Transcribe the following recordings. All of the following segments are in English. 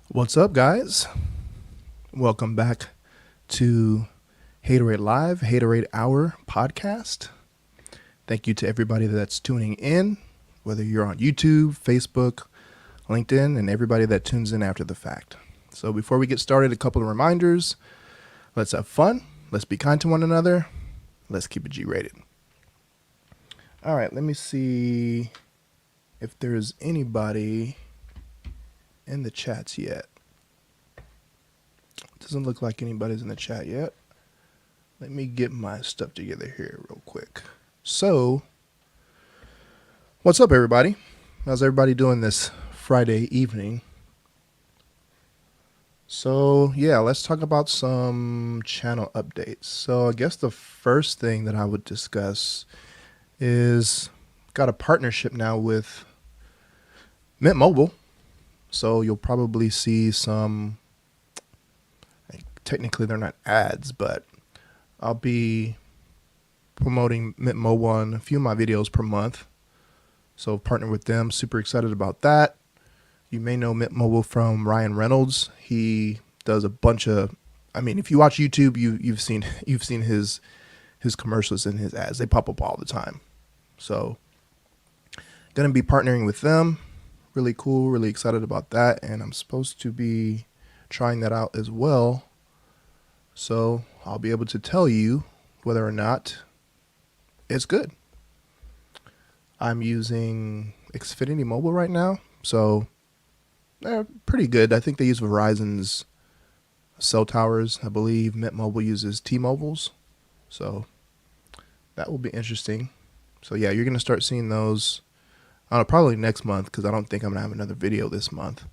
What's up, guys? Welcome back to Hatoraid Live, Hatoraid Hour podcast. Thank you to everybody that's tuning in, whether you're on YouTube, Facebook, LinkedIn, and everybody that tunes in after the fact. So before we get started, a couple of reminders. Let's have fun. Let's be kind to one another. Let's keep it G-rated. All right, let me see if there's anybody in the chats yet. Doesn't look like anybody's in the chat yet. Let me get my stuff together here real quick. So, what's up, everybody? How's everybody doing this Friday evening? So, yeah, let's talk about some channel updates. So, I guess the first thing that I would discuss is got a partnership now with Mint Mobile. So, you'll probably see some, technically they're not ads, but I'll be promoting Mint Mobile on a few of my videos per month. So partner with them. Super excited about that. You may know Mint Mobile from Ryan Reynolds. He does a bunch of, if you watch YouTube, you've seen his commercials and his ads. They pop up all the time. So gonna be partnering with them. Really cool, really excited about that. And I'm supposed to be trying that out as well. So I'll be able to tell you whether or not it's good. I'm using Xfinity Mobile right now, so they're pretty good. I think they use Verizon's cell towers. I believe Mint Mobile uses T-Mobile's, so that will be interesting. So yeah, you're going to start seeing those probably next month, because I don't think I'm going to have another video this month.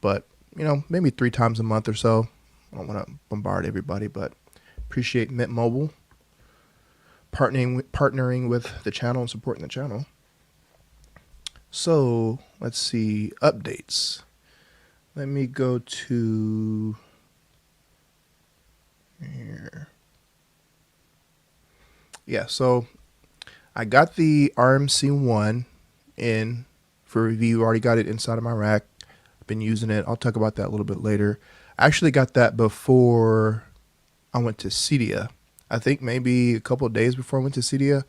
But, maybe 3 times a month or so. I don't want to bombard everybody, but appreciate Mint Mobile partnering with the channel and supporting the channel. So let's see, updates. Let me go to here. Yeah, so I got the RMC1 in for review. Already got it inside of my rack. I've been using it. I'll talk about that a little bit later. I actually got that before I went to Cydia. I think maybe a couple of days before I went to Cydia.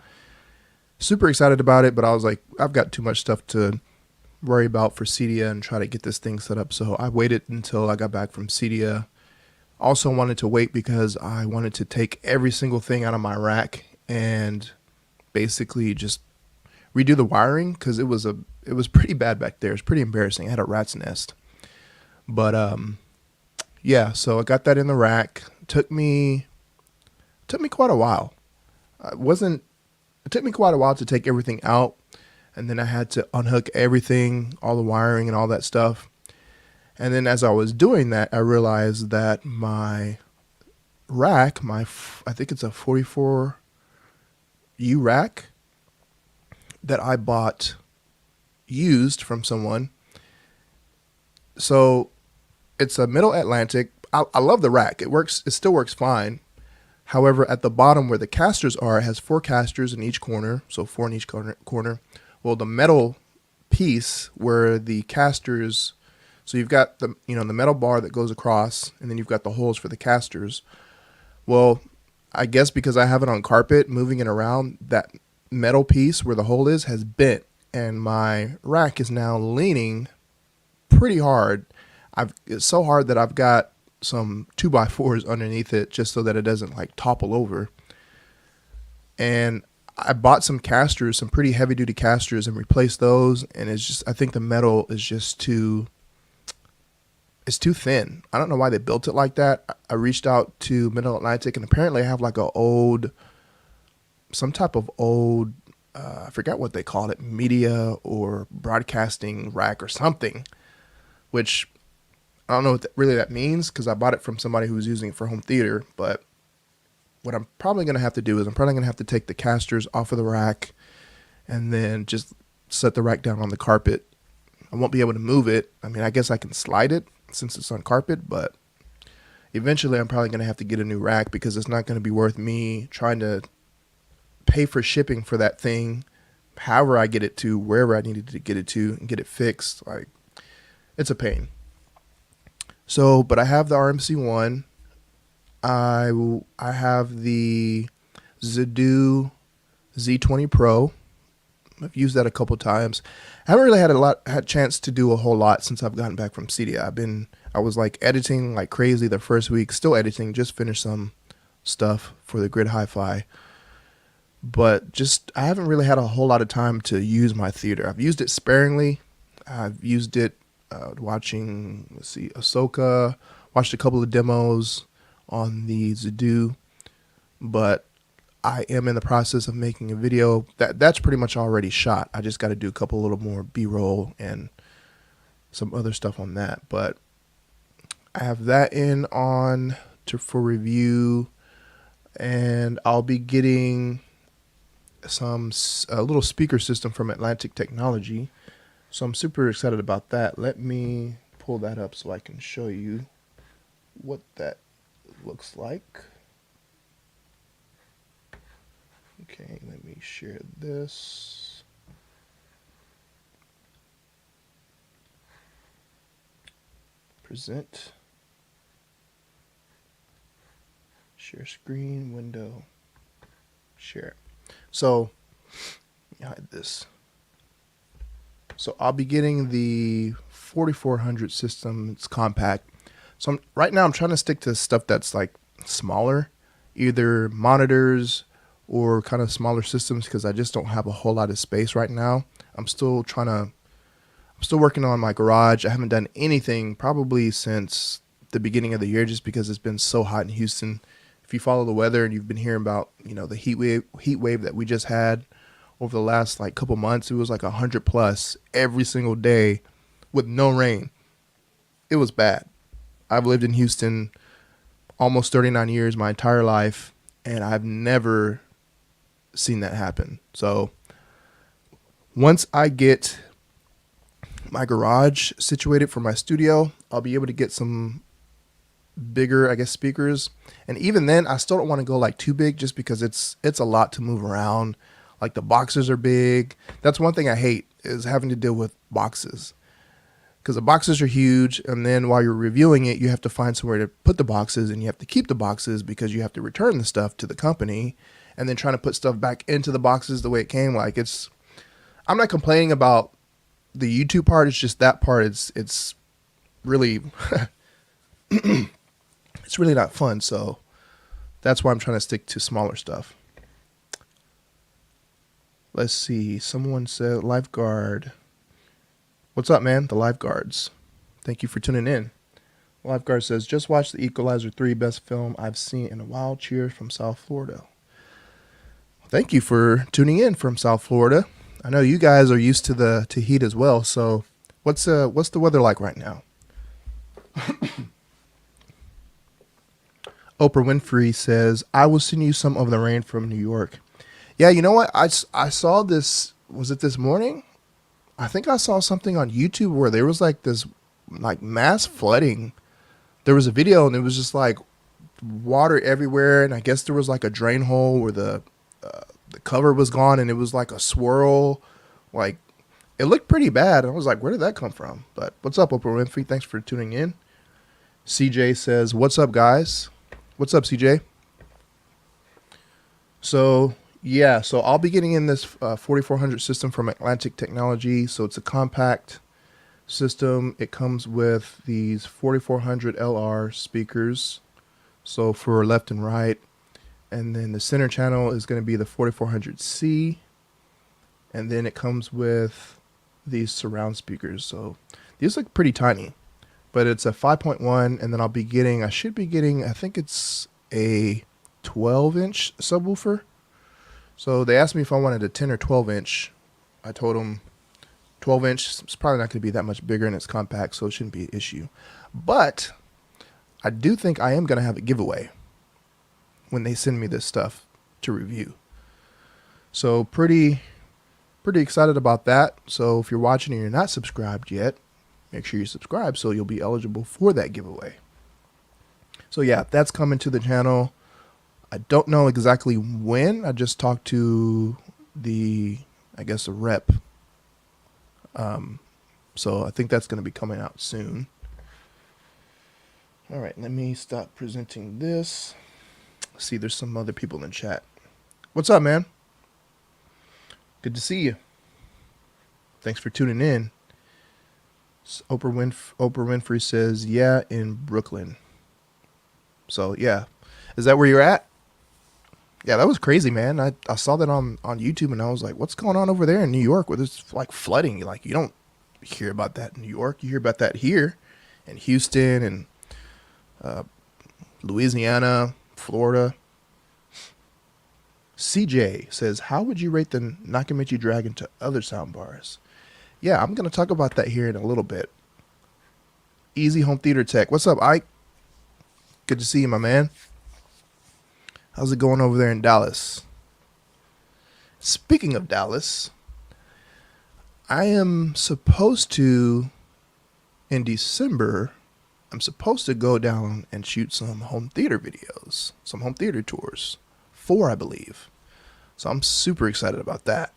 Super excited about it, but I was like, I've got too much stuff to worry about for Cydia and try to get this thing set up. So I waited until I got back from Cydia. Also wanted to wait because I wanted to take every single thing out of my rack and basically just redo the wiring, because it was pretty bad back there. It's pretty embarrassing. I had a rat's nest. But yeah, so I got that in the rack. Took me quite a while. It took me quite a while to take everything out, and then I had to unhook everything, all the wiring and all that stuff. And then as I was doing that, I realized that my rack, I think it's a 44U rack that I bought used from someone. So it's a Middle Atlantic. I love the rack. It works. It still works fine. However, at the bottom where the casters are, it has 4 casters in each corner. So 4 in each corner. Well, the metal piece where the casters, so you've got the metal bar that goes across, and then you've got the holes for the casters. Well, I guess because I have it on carpet, moving it around, that metal piece where the hole is has bent, and my rack is now leaning pretty hard. It's so hard that I've got some 2x4s underneath it just so that it doesn't like topple over. And I bought some casters, some pretty heavy duty casters, and replaced those. And it's just, I think the metal is just it's too thin. I don't know why they built it like that. I reached out to Middle Atlantic, and apparently I have like some type of old, I forgot what they called it, media or broadcasting rack or something, which I don't know what really that means, because I bought it from somebody who was using it for home theater. But what I'm probably going to have to do is I'm probably going to have to take the casters off of the rack and then just set the rack down on the carpet. I won't be able to move it. I guess I can slide it since it's on carpet, but eventually I'm probably going to have to get a new rack, because it's not going to be worth me trying to pay for shipping for that thing, however I get it to wherever I needed to get it to and get it fixed. Like, it's a pain. So, but I have the RMC1. I have the Zidoo Z20 Pro. I've used that a couple times. I haven't really had chance to do a whole lot since I've gotten back from CDI. I was like editing like crazy the first week, still editing, just finished some stuff for the Grid Hi-Fi. But just I haven't really had a whole lot of time to use my theater. I've used it sparingly. I've used it watching, let's see, Ahsoka, watched a couple of demos on the Zidoo, but I am in the process of making a video that's pretty much already shot. I just got to do a couple little more B-roll and some other stuff on that. But I have that in on for review, and I'll be getting a little speaker system from Atlantic Technology. So I'm super excited about that. Let me pull that up so I can show you what that looks like. Okay, let me share this. Present. Share screen, window, share. So, let me hide this. So I'll be getting the 4400 system. It's compact. So right now I'm trying to stick to stuff that's like smaller, either monitors or kind of smaller systems, because I just don't have a whole lot of space right now. I'm still working on my garage. I haven't done anything probably since the beginning of the year, just because it's been so hot in Houston. If you follow the weather and you've been hearing about, the heat wave that we just had over the last like couple months, it was like 100 plus every single day with no rain. It was bad. I've lived in Houston almost 39 years, my entire life, and I've never seen that happen. So once I get my garage situated for my studio, I'll be able to get some bigger, I guess, speakers. And even then, I still don't want to go like too big, just because it's a lot to move around. Like the boxes are big. That's one thing I hate, is having to deal with boxes, because the boxes are huge. And then while you're reviewing it, you have to find somewhere to put the boxes, and you have to keep the boxes because you have to return the stuff to the company, and then trying to put stuff back into the boxes the way it came. Like I'm not complaining about the YouTube part. It's just that part. It's really, it's really not fun. So that's why I'm trying to stick to smaller stuff. Let's see. Someone said lifeguard. What's up, man? The lifeguards. Thank you for tuning in. Lifeguard says, just watched The Equalizer 3, best film I've seen in a while. Cheers from South Florida. Thank you for tuning in from South Florida. I know you guys are used to heat as well. So what's the weather like right now? Oprah Winfrey says, I will send you some of the rain from New York. Yeah, you know what? I saw this, was it this morning? I think I saw something on YouTube where there was like this like mass flooding. There was a video and it was just like water everywhere. And I guess there was like a drain hole where the cover was gone, and it was like a swirl. Like, it looked pretty bad. I was like, where did that come from? But what's up, Oprah Winfrey? Thanks for tuning in. CJ says, what's up, guys? What's up, CJ? So yeah, so I'll be getting in this 4400 system from Atlantic Technology. So it's a compact system. It comes with these 4400 LR speakers, so for left and right. And then the center channel is going to be the 4400C. And then it comes with these surround speakers. So these look pretty tiny, but it's a 5.1. And then I should be getting, I think it's a 12-inch subwoofer. So they asked me if I wanted a 10 or 12-inch. I told them 12-inch. It's probably not going to be that much bigger, and it's compact, so it shouldn't be an issue. But I do think I am going to have a giveaway when they send me this stuff to review. So pretty excited about that. So if you're watching and you're not subscribed yet, make sure you subscribe so you'll be eligible for that giveaway. So yeah, that's coming to the channel. I don't know exactly when. I just talked to the rep. So I think that's going to be coming out soon. All right, let me stop presenting this. See, there's some other people in chat. What's up, man? Good to see you. Thanks for tuning in. Oprah Winfrey says, yeah, in Brooklyn. So, yeah. Is that where you're at? Yeah, that was crazy, man. I saw that on YouTube, and I was like, what's going on over there in New York where there's like flooding? Like, you don't hear about that in New York. You hear about that here in Houston and Louisiana, Florida. CJ says, how would you rate the Nakamichi Dragon to other soundbars? Yeah, I'm going to talk about that here in a little bit. Easy Home Theater Tech. What's up, Ike? Good to see you, my man. How's it going over there in Dallas? Speaking of Dallas, I am supposed to, in December, I'm supposed to go down and shoot some home theater videos, some home theater tours. 4, I believe. So I'm super excited about that.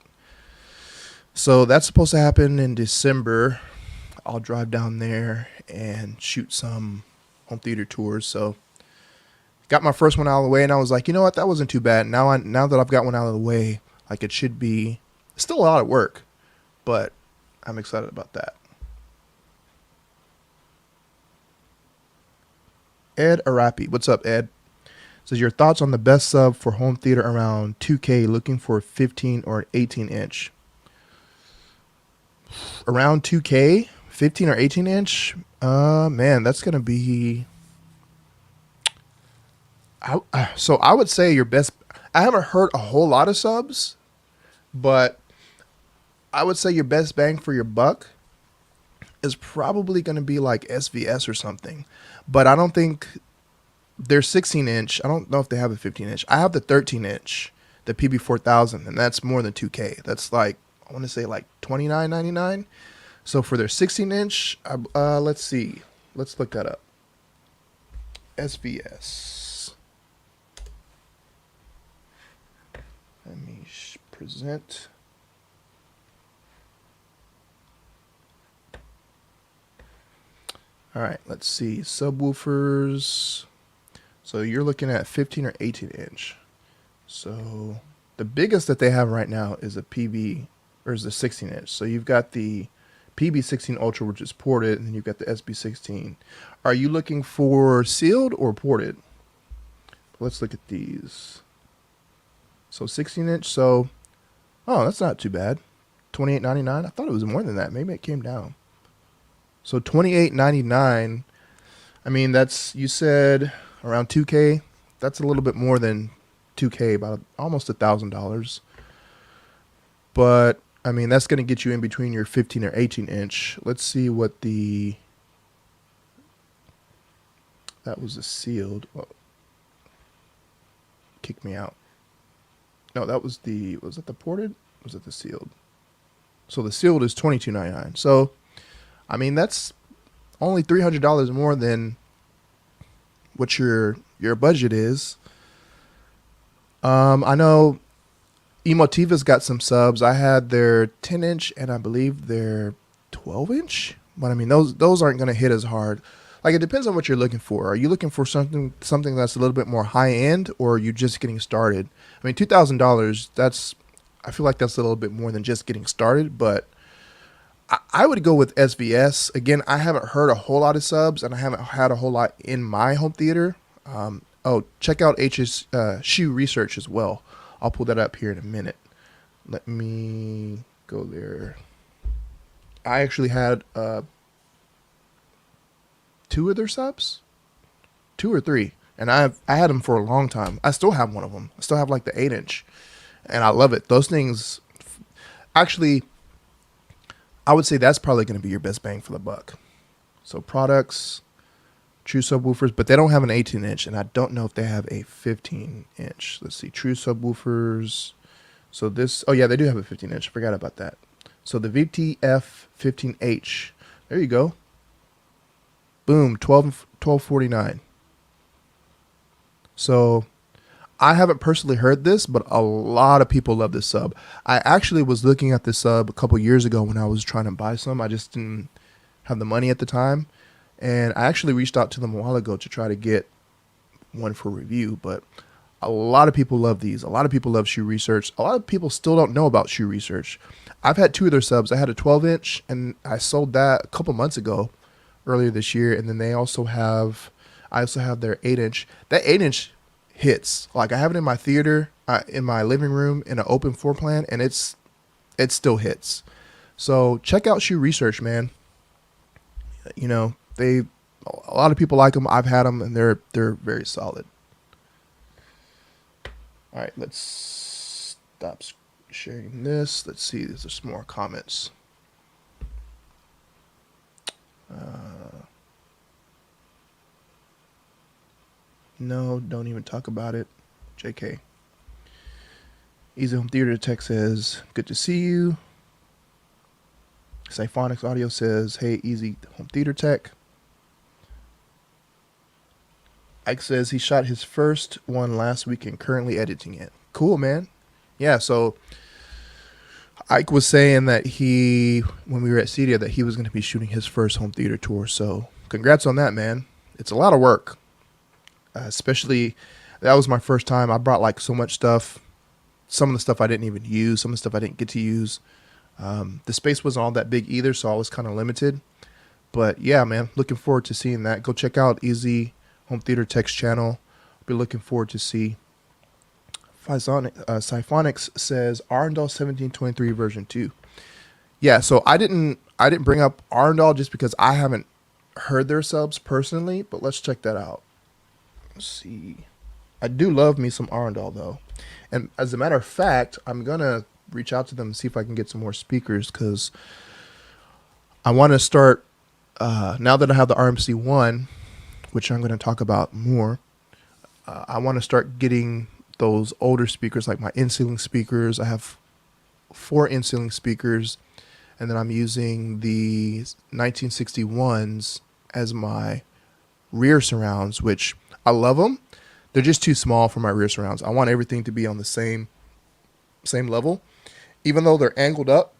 So that's supposed to happen in December. I'll drive down there and shoot some home theater tours. So got my first one out of the way, and I was like, you know what, that wasn't too bad. Now that I've got one out of the way, like it should be. Still a lot of work, but I'm excited about that. Ed Arapi, what's up, Ed? Says your thoughts on the best sub for home theater around 2K, looking for 15 or 18 inch. Around 2K, 15 or 18 inch. Man, that's gonna be. So I would say your best. I haven't heard a whole lot of subs, but I would say your best bang for your buck is probably going to be like SVS or something. But I don't think they're 16 inch. I don't know if they have a 15 inch. I have the 13 inch, the PB4000, and that's more than 2K. That's like, I want to say like $29.99. So for their 16 inch, let's see. Let's look that up. SVS. Let me present. All right, let's see. Subwoofers. So you're looking at 15 or 18 inch. So the biggest that they have right now is a PB, or is the 16 inch. So you've got the PB16 Ultra, which is ported, and then you've got the SB16. Are you looking for sealed or ported? Let's look at these. So 16 inch. So, oh, that's not too bad. $28.99. I thought it was more than that. Maybe it came down. So $28.99. I mean, that's, you said around 2K. That's a little bit more than 2K, about almost $1,000. But I mean, that's going to get you in between your 15 or 18 inch. Let's see what the. That was a sealed. Oh, kick me out. No, that was the. Was it the ported? Was it the sealed? So the sealed is $22.99. So, I mean, that's only $300 more than what your budget is. I know Emotiva's got some subs. I had their 10 inch and I believe their 12 inch. But I mean, those aren't going to hit as hard. Like, it depends on what you're looking for. Are you looking for something that's a little bit more high end, or are you just getting started? I mean, $2,000. I feel like that's a little bit more than just getting started, but I would go with SVS. Again, I haven't heard a whole lot of subs, and I haven't had a whole lot in my home theater. Check out HS Shoe Research as well. I'll pull that up here in a minute. Let me go there. I actually had 2 of their subs, 2 or 3, and I had them for a long time. I still have one of them. I still have like the 8 inch, and I love it. Those things, actually, I would say that's probably going to be your best bang for the buck. So products, True Subwoofers, but they don't have an 18 inch, and I don't know if they have a 15 inch. Let's see, True Subwoofers. So this, oh yeah, they do have a 15 inch. I forgot about that. So the VTF 15H, there you go. Boom, $12.49. So I haven't personally heard this, but a lot of people love this sub. I actually was looking at this sub a couple years ago when I was trying to buy some. I just didn't have the money at the time. And I actually reached out to them a while ago to try to get one for review, but a lot of people love these. A lot of people love Shoe Research. A lot of people still don't know about Shoe Research. I've had two of their subs. I had a 12-inch, and I sold that a couple months ago, earlier this year. And then I also have their 8-inch. That 8-inch hits. Like, I have it in my theater, in my living room, in an open floor plan, and it still hits. So check out Shoe Research, man. You know, a lot of people like them. I've had them, and they're very solid. All right, let's stop sharing this. Let's see, there's some more comments. No, don't even talk about it. JK. Easy Home Theater Tech says, good to see you. Siphonics Audio says, hey, Easy Home Theater Tech. Ike says he shot his first one last week and currently editing it. Cool, man. Yeah, so Ike was saying that when we were at CEDIA, that he was going to be shooting his first home theater tour. So congrats on that, man. It's a lot of work. Especially, that was my first time. I brought like so much stuff. Some of the stuff I didn't even use. Some of the stuff I didn't get to use. The space wasn't all that big either, so I was kind of limited. But yeah, man, looking forward to seeing that. Go check out Easy Home Theater Tech's channel. Be looking forward to see. Siphonics says Arundel 1723 version 2. Yeah, so I didn't bring up Arundel just because I haven't heard their subs personally, but let's check that out. Let's see. I do love me some Arundel though. And as a matter of fact, I'm gonna reach out to them and see if I can get some more speakers, because I want to start, now that I have the RMC1, which I'm going to talk about more, I want to start getting those older speakers, like my in-ceiling speakers. I have 4 in-ceiling speakers, and then I'm using the 1961s as my rear surrounds, which I love them. They're just too small for my rear surrounds. I want everything to be on the same level. Even though they're angled up,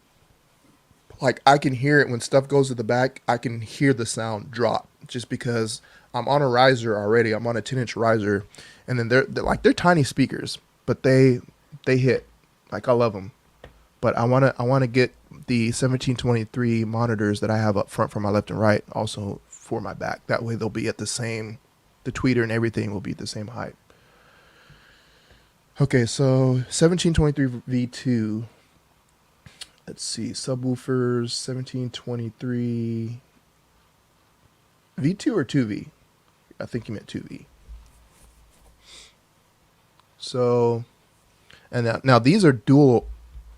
like I can hear it when stuff goes to the back, I can hear the sound drop just because I'm on a riser already. I'm on a 10-inch riser, and then they're tiny speakers, but they hit. Like, I love them. But I want to get the 1723 monitors that I have up front for my left and right also for my back. That way they'll be at the tweeter and everything will be at the same height. Okay, so 1723 V2. Let's see, subwoofers, 1723 V2 or 2V? I think you meant 2V. So, and now these are dual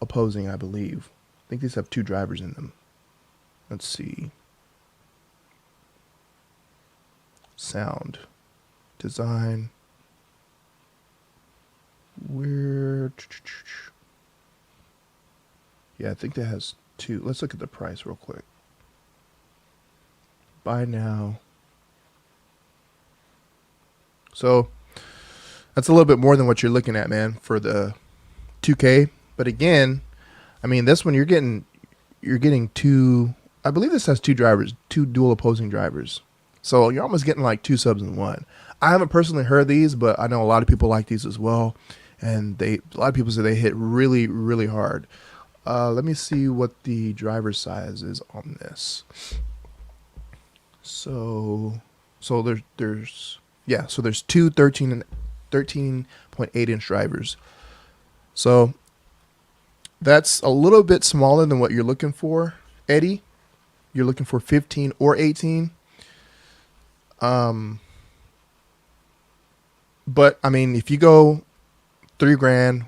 opposing, I believe. I think these have 2 drivers in them. Let's see. Sound. Design. Yeah, I think that has 2. Let's look at the price real quick. Buy now. So that's a little bit more than what you're looking at, man, for the 2K. But again, I mean, this one you're getting 2. I believe this has 2 drivers, 2 dual opposing drivers. So you're almost getting like 2 subs in one. I haven't personally heard these, but I know a lot of people like these as well, and a lot of people say they hit really, really hard. Let me see what the driver size is on this. So there's 2 13.8 inch drivers. So that's a little bit smaller than what you're looking for, Eddie. You're looking for 15 or 18. But I mean, if you go $3,000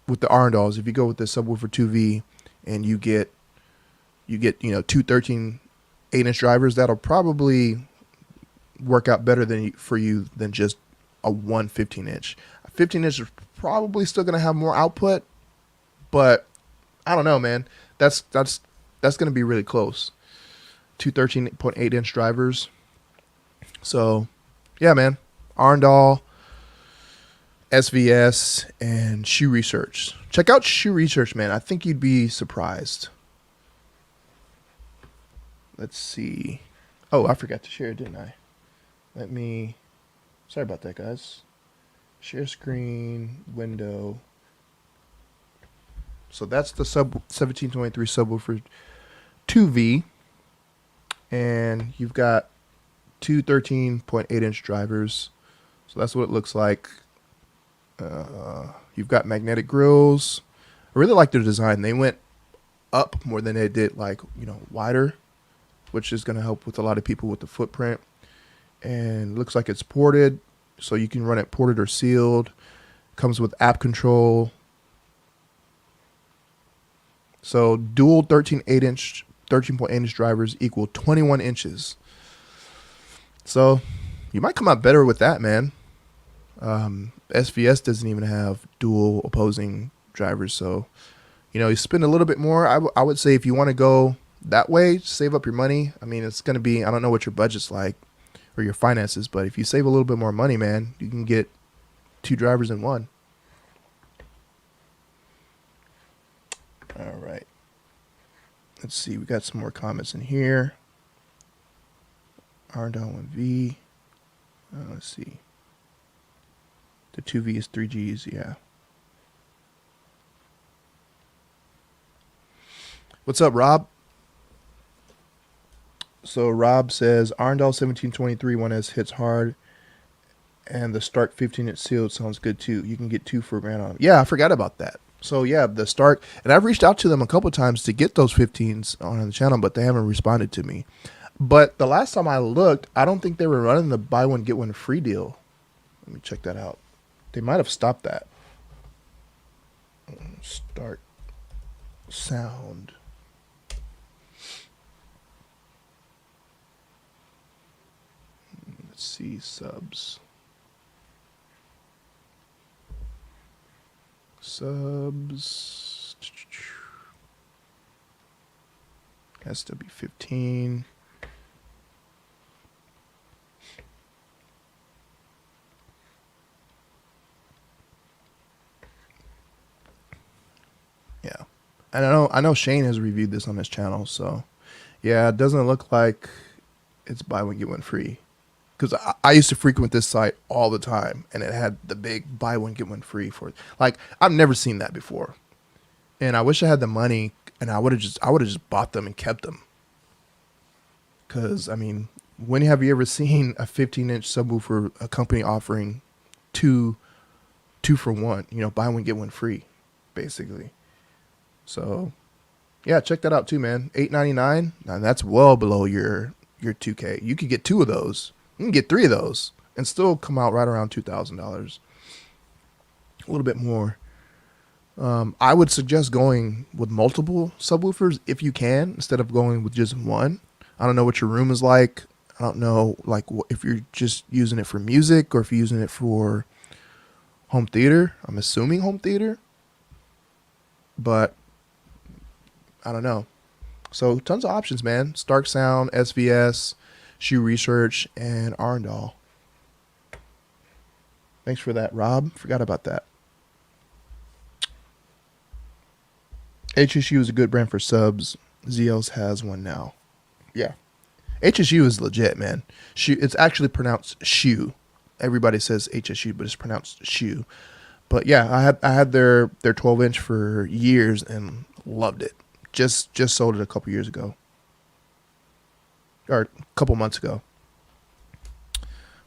with the Arundels, if you go with the Subwoofer 2V and you get 2 13.8-inch drivers, that'll probably work out better for you than just a 15-inch. A 15-inch is probably still going to have more output, but I don't know, man. That's going to be really close. 2 13.8-inch drivers. So, yeah, man. Arundel, SVS, and Shoe Research. Check out Shoe Research, man. I think you'd be surprised. Let's see. Oh, I forgot to share, didn't I? Let me. Sorry about that, guys. Share screen, window. So that's the 1723 subwoofer 2V. And you've got two 13.8-inch drivers. So that's what it looks like. You've got magnetic grills. I really like their design. They went up more than they did, like, wider, which is going to help with a lot of people with the footprint. And looks like it's ported, so you can run it ported or sealed. Comes with app control. So dual 13.8-inch drivers equal 21 inches. So you might come out better with that, man. SVS doesn't even have dual opposing drivers, so you spend a little bit more. I would say if you want to go that way, save up your money. I mean, it's going to be, I don't know what your budget's like or your finances, but if you save a little bit more money, man, you can get two drivers in one. All right. Let's see. We got some more comments in here. R-1V. Let's see. The 2V is 3Gs, yeah. What's up, Rob? So Rob says, Arndal 1723 one S hits hard, and the Stark 15-inch sealed sounds good too. You can get two for $1,000 on them. Yeah, I forgot about that. So yeah, the Stark, and I've reached out to them a couple times to get those 15s on the channel, but they haven't responded to me. But the last time I looked, I don't think they were running the buy one get one free deal. Let me check that out. They might have stopped that. Start sound. Let's see, subs. Subs. SW15. Yeah. And I know Shane has reviewed this on his channel, so yeah, it doesn't look like it's buy one get one free. Because I used to frequent this site all the time, and it had the big buy one get one free for it. Like, I've never seen that before, and I wish I had the money, and I would have just bought them and kept them. Because I mean, when have you ever seen a 15-inch subwoofer, a company offering two for one? Buy one get one free, basically. So, yeah, check that out too, man. $8.99. Now that's well below your $2K. You could get two of those. You can get three of those and still come out right around $2,000. A little bit more. I would suggest going with multiple subwoofers if you can, instead of going with just one. I don't know what your room is like. I don't know, like, if you're just using it for music or if you're using it for home theater. I'm assuming home theater, but I don't know. So tons of options, man. Stark Sound, SVS, Shoe Research, and Arndal. Thanks for that, Rob. Forgot about that. HSU is a good brand for subs. ZLs has one now. Yeah. HSU is legit, man. It's actually pronounced shoe. Everybody says HSU, but it's pronounced shoe. But yeah, I had their 12-inch for years and loved it. Just sold it a couple years ago. Or a couple months ago.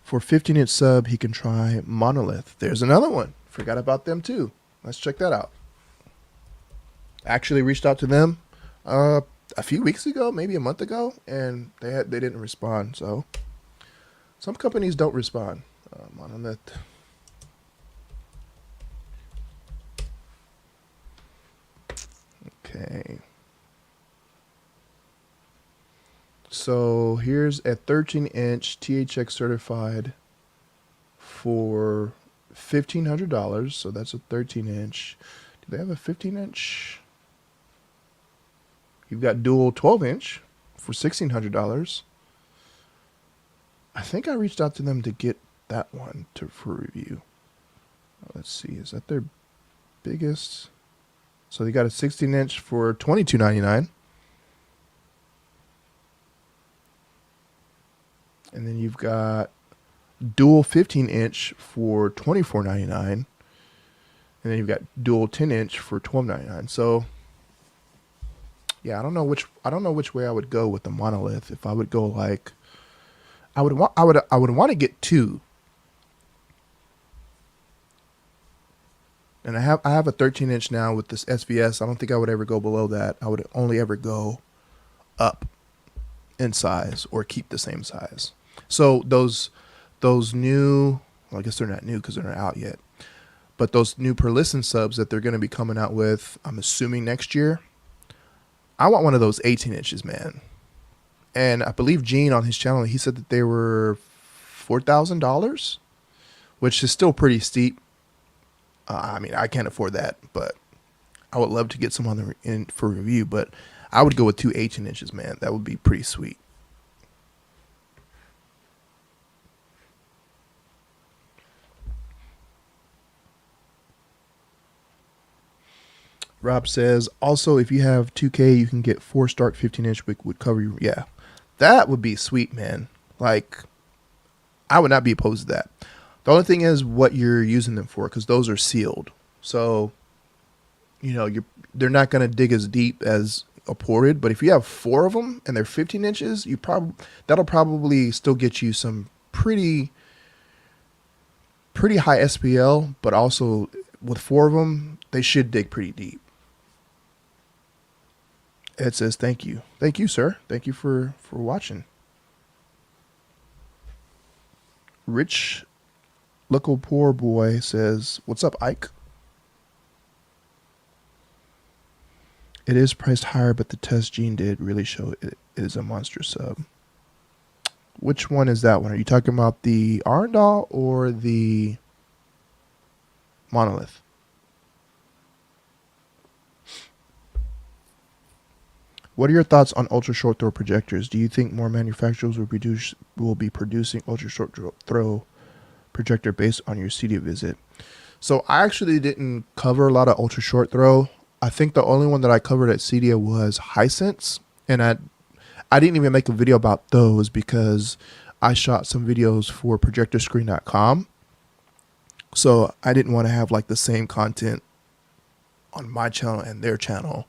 For 15-inch sub, he can try Monolith. There's another one. Forgot about them too. Let's check that out. Actually reached out to them a few weeks ago, maybe a month ago, and they didn't respond. So some companies don't respond. Monolith. Okay. So here's a 13-inch THX certified for $1,500. So that's a 13-inch. Do they have a 15-inch? You've got dual 12-inch for $1,600. I think I reached out to them to get that one for review. Let's see, is that their biggest? So they got a 16-inch for $22.99. And then you've got dual 15-inch for $24.99, and then you've got dual 10-inch for $12.99. So yeah, I don't know which way I would go with the monolith. If I would go like, I would want to get two. And I have a 13-inch now with this SVS. I don't think I would ever go below that. I would only ever go up in size or keep the same size. So those new, well, I guess they're not new because they're not out yet, but those new per listen subs that they're going to be coming out with, I'm assuming next year, I want one of those 18 inches, man. And I believe Gene on his channel, he said that they were $4,000, which is still pretty steep. I mean, I can't afford that, but I would love to get some on for review. But I would go with two 18 inches, man. That would be pretty sweet. Rob says, also, if you have 2K, you can get 4 Stark 15-inch, which would cover you. Yeah, that would be sweet, man. Like, I would not be opposed to that. The only thing is what you're using them for, because those are sealed. So, you know, they're not going to dig as deep as a ported. But if you have 4 of them and they're 15 inches, that'll probably still get you some pretty high SPL. But also with 4 of them, they should dig pretty deep. Ed says, thank you. Thank you, sir. Thank you for watching. Rich Local Poor Boy says, what's up, Ike? It is priced higher, but the test Gene did really show it is a monster sub. Which one is that one? Are you talking about the Arendal or the Monolith? What are your thoughts on ultra short throw projectors? Do you think more manufacturers will be producing ultra short throw projector based on your CEDIA visit? So I actually didn't cover a lot of ultra short throw. I think the only one that I covered at CEDIA was Hisense, and I didn't even make a video about those because I shot some videos for projectorscreen.com. So I didn't want to have like the same content on my channel and their channel.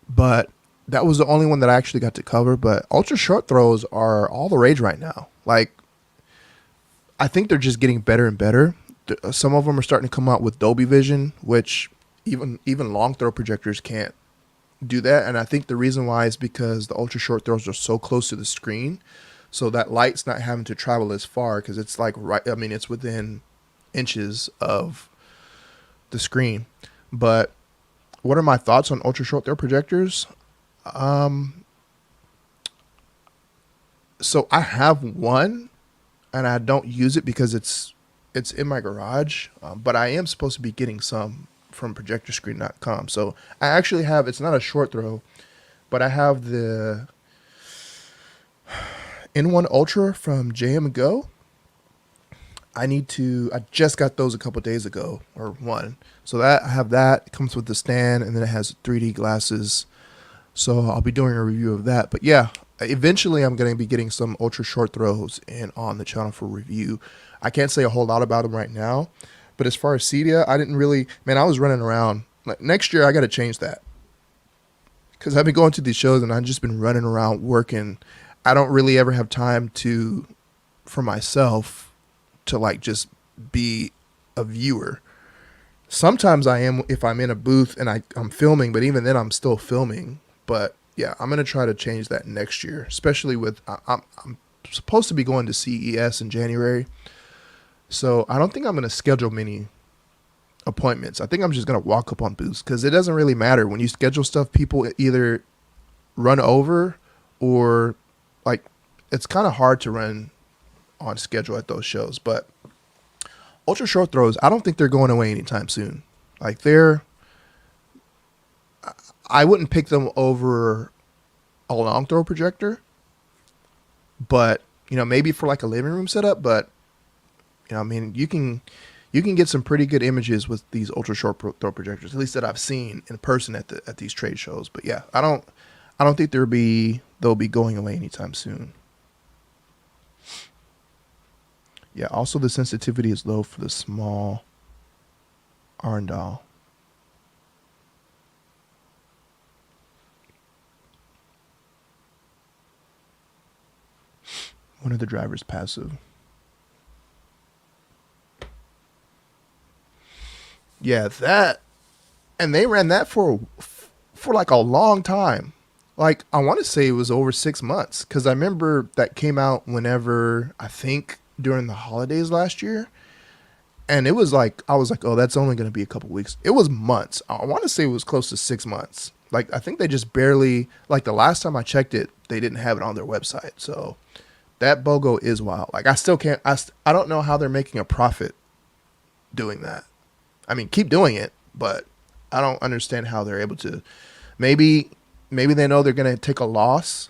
But that was the only one that I actually got to cover. But ultra short throws are all the rage right now. Like, I think they're just getting better and better. Some of them are starting to come out with Dolby Vision, which even long throw projectors can't do that. And I think the reason why is because the ultra short throws are so close to the screen, so that light's not having to travel as far, because it's like it's within inches of the screen. But what are my thoughts on ultra short throw projectors? So I have one, and I don't use it because it's in my garage. But I am supposed to be getting some from projectorscreen.com. So I actually have, it's not a short throw, but I have the N1 Ultra from JM Go. I just got those a couple days ago, or one. So I have that. It comes with the stand, and then it has 3D glasses. So I'll be doing a review of that. But yeah, eventually I'm going to be getting some ultra short throws in on the channel for review. I can't say a whole lot about them right now. But as far as CEDIA, I didn't really, I was running around. Like, next year I got to change that, because I've been going to these shows and I've just been running around working. I don't really ever have time for myself to like just be a viewer. Sometimes I am if I'm in a booth and I'm filming, but even then I'm still filming. But yeah, I'm going to try to change that next year, especially with, I'm supposed to be going to CES in January. So I don't think I'm going to schedule many appointments. I think I'm just going to walk up on booths, because it doesn't really matter. When you schedule stuff, people either run over, or like, it's kind of hard to run on schedule at those shows. But ultra short throws, I don't think they're going away anytime soon. Like, I wouldn't pick them over a long throw projector, but maybe for like a living room setup. But you can get some pretty good images with these ultra short throw projectors, at least that I've seen in person at these trade shows. But yeah, I don't think they'll be going away anytime soon. Yeah, also the sensitivity is low for the small Arndal. One of the drivers passive. Yeah, that, and they ran that for like a long time. Like I want to say it was over 6 months because I remember that came out whenever I think during the holidays last year, and it was like I was like, oh, that's only going to be a couple weeks. It was months. I want to say it was close to 6 months. Like I think they just barely, like the last time I checked it, they didn't have it on their website. So that BOGO is wild. Like I still can't. I don't know how they're making a profit doing that. I mean, keep doing it, but I don't understand how they're able to. Maybe maybe they know they're going to take a loss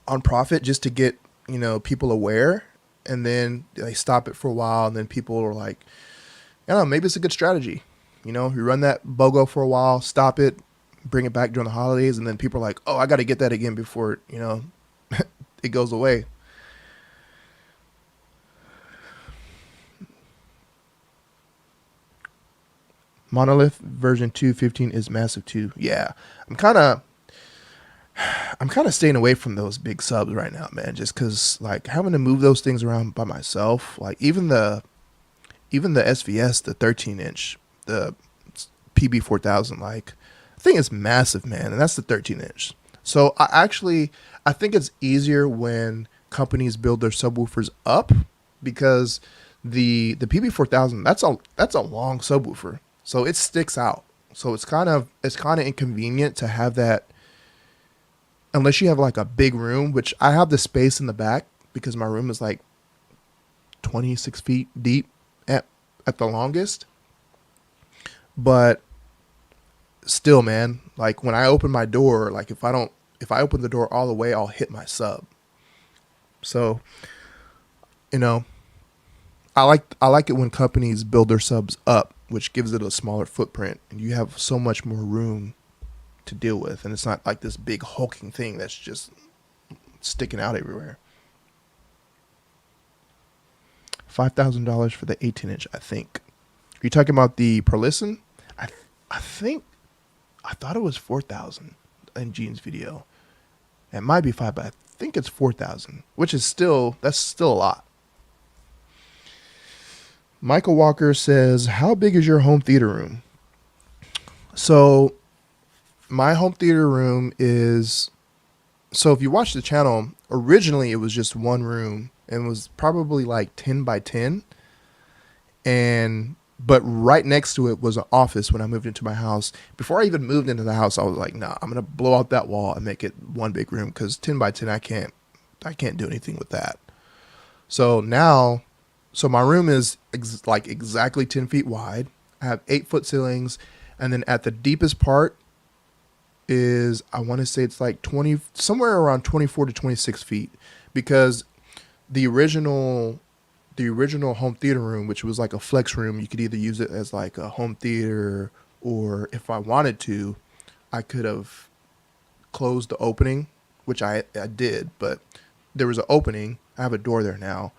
on profit just to get, people aware, and then they stop it for a while, and then people are like, I don't know, maybe it's a good strategy. You run that BOGO for a while, stop it, bring it back during the holidays, and then people are like, oh, I got to get that again before, it goes away. Monolith version 2.15 is massive too. Yeah, I'm kind of I'm kind of staying away from those big subs right now, man. Just because like having to move those things around by myself, like even the SVS, the 13 inch, the PB4000, like the thing is massive, man, and that's the 13 inch. So I think it's easier when companies build their subwoofers up because the PB4000, that's a long subwoofer, so it sticks out. So it's kind of inconvenient to have that unless you have like a big room, which I have the space in the back because my room is like 26 feet deep at the longest. But still, man, like when I open my door, like if I open the door all the way, I'll hit my sub. So, you know, I like it when companies build their subs up, which gives it a smaller footprint and you have so much more room to deal with, and it's not like this big hulking thing that's just sticking out everywhere. $5,000 for the 18 inch, I think. Are you talking about the Perlison? I I think I thought it was 4,000 in Gene's video. It might be five, but I think it's 4,000, which is still a lot. Michael Walker says, "How big is your home theater room?" So my home theater room is, so if you watch the channel, originally it was just one room and was probably like 10 by 10, and but right next to it was an office when I moved into my house. Before I even moved into the house, I was like, nah, I'm gonna blow out that wall and make it one big room because 10 by 10, I can't do anything with that. So now, so my room is like exactly 10 feet wide. I have 8 foot ceilings, and then at the deepest part is, I want to say it's like 20, somewhere around 24 to 26 feet, because the original the original home theater room, which was like a flex room, you could either use it as like a home theater, or if I wanted to, I could have closed the opening, which I did, but there was an opening. I have a door there now.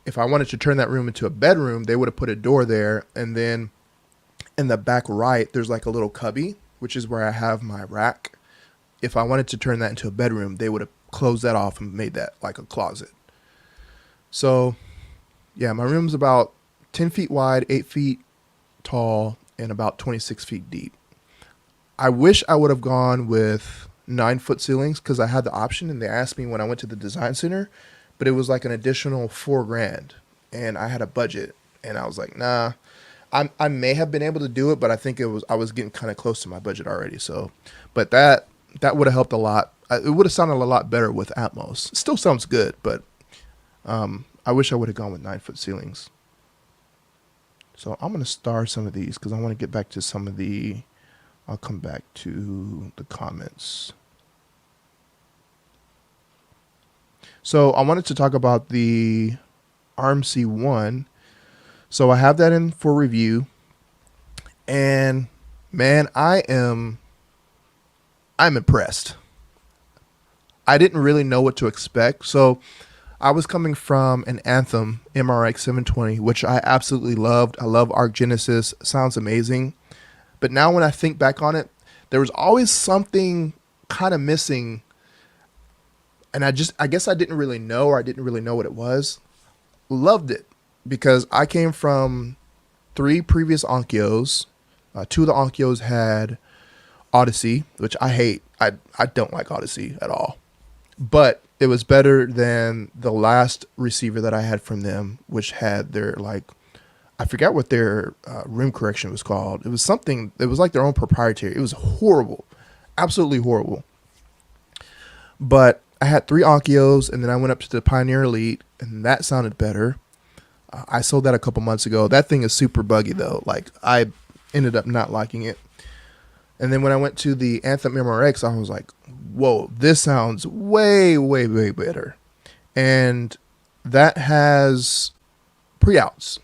If I wanted to turn that room into a bedroom, they would have put a door there, and then in the back right, there's like a little cubby, which is where I have my rack. If I wanted to turn that into a bedroom, they would have closed that off and made that like a closet. So, yeah, my room's about 10 feet wide, 8 feet tall, and about 26 feet deep. I wish I would have gone with 9 foot ceilings because I had the option, and they asked me when I went to the design center, but it was like an additional $4,000, and I had a budget, and I was like, nah. I may have been able to do it, but I think I was getting kind of close to my budget already. So, but that would have helped a lot. It would have sounded a lot better with Atmos. It still sounds good, but I wish I would have gone with 9 foot ceilings. So I'm gonna star some of these because I want to get back to some of the. I'll come back to the comments. So I wanted to talk about the RMC1. So I have that in for review, and man, I'm impressed. I didn't really know what to expect. So I was coming from an Anthem MRX 720, which I absolutely loved. I love Arc Genesis. Sounds amazing. But now when I think back on it, there was always something kind of missing. And I guess I didn't really know, or I didn't really know what it was. Loved it because I came from 3 previous Onkyos. 2 of the Onkyos had Odyssey, which I hate. I don't like Odyssey at all. But it was better than the last receiver that I had from them, which had their, like, I forgot what their room correction was called. It was something, it was like their own proprietary. It was horrible. Absolutely horrible. But I had 3 Onkyos, and then I went up to the Pioneer Elite, and that sounded better. I sold that a couple months ago. That thing is super buggy, though. Like, I ended up not liking it. And then when I went to the Anthem MRX, I was like, whoa, this sounds way, way, way better. And that has pre-outs.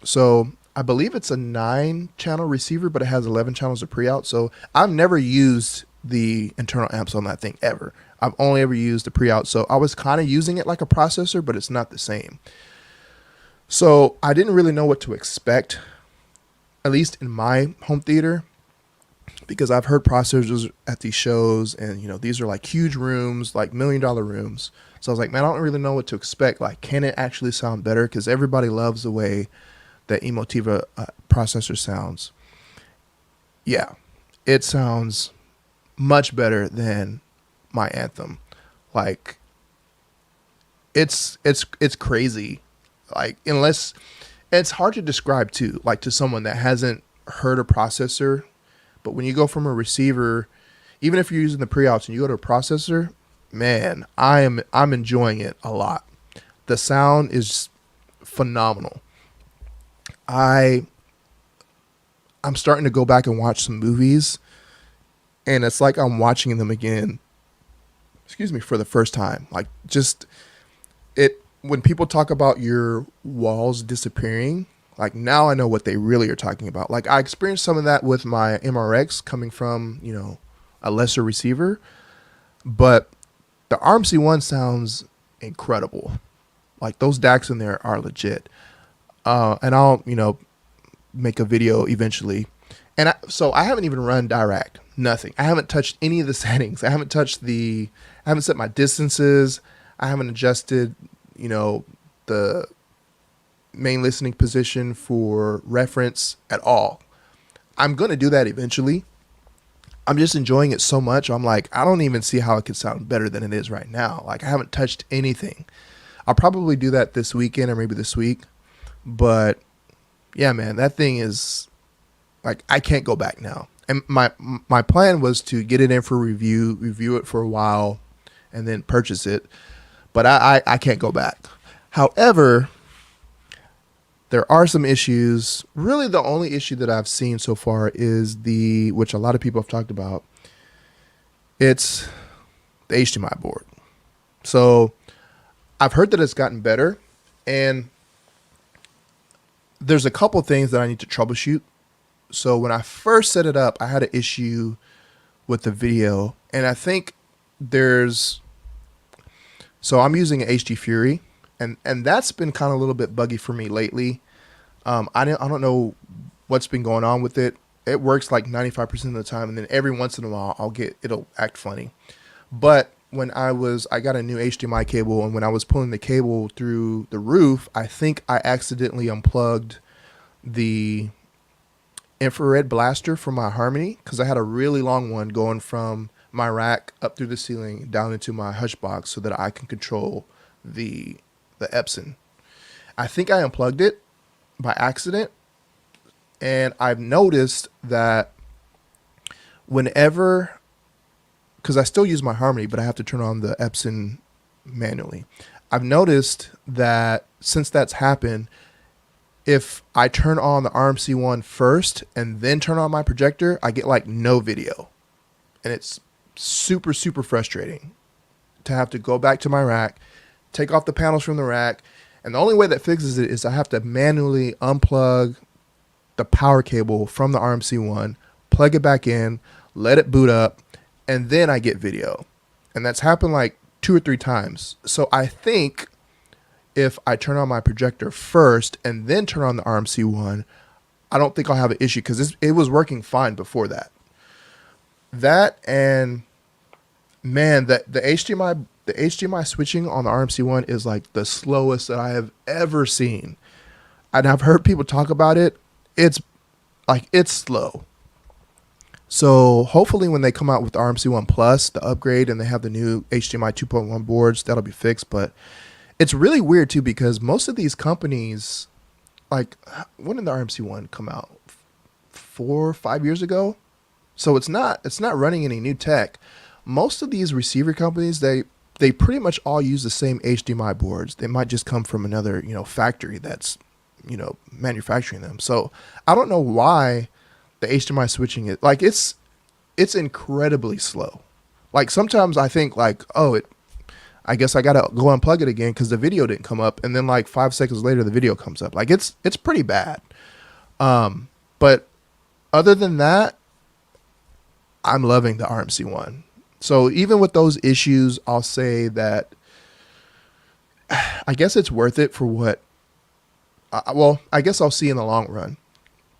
So I believe it's a 9-channel receiver, but it has 11 channels of pre-out. So I've never used the internal amps on that thing ever. I've only ever used the pre-out. So I was kind of using it like a processor, but it's not the same. So I didn't really know what to expect, at least in my home theater, because I've heard processors at these shows, and, you know, these are like huge rooms, like $1 million rooms. So I was like, man, I don't really know what to expect. Like, can it actually sound better? Because everybody loves the way that Emotiva processor sounds. Yeah, it sounds much better than my Anthem. Like, it's crazy. Like, unless, it's hard to describe too, like, to someone that hasn't heard a processor. But when you go from a receiver, even if you're using the pre-outs and you go to a processor, man, I'm enjoying it a lot. The sound is phenomenal. I'm starting to go back and watch some movies, and it's like I'm watching them again, for the first time. Like, just it, when people talk about your walls disappearing, like, now I know what they really are talking about. Like, I experienced some of that with my MRX coming from, you know, a lesser receiver, but the RMC1 sounds incredible. Like, those DACs in there are legit. And I'll, you know, make a video eventually. And so I haven't even run Dirac, nothing. I haven't touched any of the settings. I haven't set my distances. I haven't adjusted, you know, the main listening position for reference at all. I'm going to do that eventually. I'm just enjoying it so much. I'm like, I don't even see how it could sound better than it is right now. Like, I haven't touched anything. I'll probably do that this weekend or maybe this week. But yeah, man, that thing is like, I can't go back now. And my plan was to get it in for review it for a while, and then purchase it. But I can't go back. However, there are some issues. Really, the only issue that I've seen so far is which a lot of people have talked about. It's the HDMI board. So I've heard that it's gotten better, and there's a couple things that I need to troubleshoot. So when I first set it up, I had an issue with the video, and I think so I'm using an HD Fury, and that's been kind of a little bit buggy for me lately. I don't know what's been going on with it. It works like 95% of the time, and then every once in a while it'll act funny. But when I got a new HDMI cable, and when I was pulling the cable through the roof, I think I accidentally unplugged the infrared blaster from my Harmony, because I had a really long one going from my rack up through the ceiling down into my hush box so that I can control the Epson. I think I unplugged it by accident, and I've noticed that whenever, because I still use my Harmony, but I have to turn on the Epson manually. I've noticed that since that's happened, if I turn on the RMC1 first and then turn on my projector, I get like no video. And it's super, super frustrating to have to go back to my rack, take off the panels from the rack. And the only way that fixes it is I have to manually unplug the power cable from the RMC1, plug it back in, let it boot up, and then I get video. And that's happened like 2 or 3 times. So I think if I turn on my projector first and then turn on the RMC one, I don't think I'll have an issue because it was working fine before that. That and man, the HDMI switching on the RMC one is like the slowest that I have ever seen. And I've heard people talk about it. It's slow. So hopefully when they come out with the RMC One Plus, the upgrade, and they have the new HDMI 2.1 boards, that'll be fixed. But it's really weird too because most of these companies, like when did the RMC One come out? 4 or 5 years ago. So it's not running any new tech. Most of these receiver companies, they pretty much all use the same HDMI boards. They might just come from another factory that's manufacturing them. So I don't know why the HDMI switching is like it's incredibly slow. Like sometimes I think like, I guess I gotta go unplug it again because the video didn't come up, and then like 5 seconds later the video comes up. Like it's pretty bad. But other than that, I'm loving the RMC one. So even with those issues, I'll say that I guess it's worth it for what. I guess I'll see in the long run.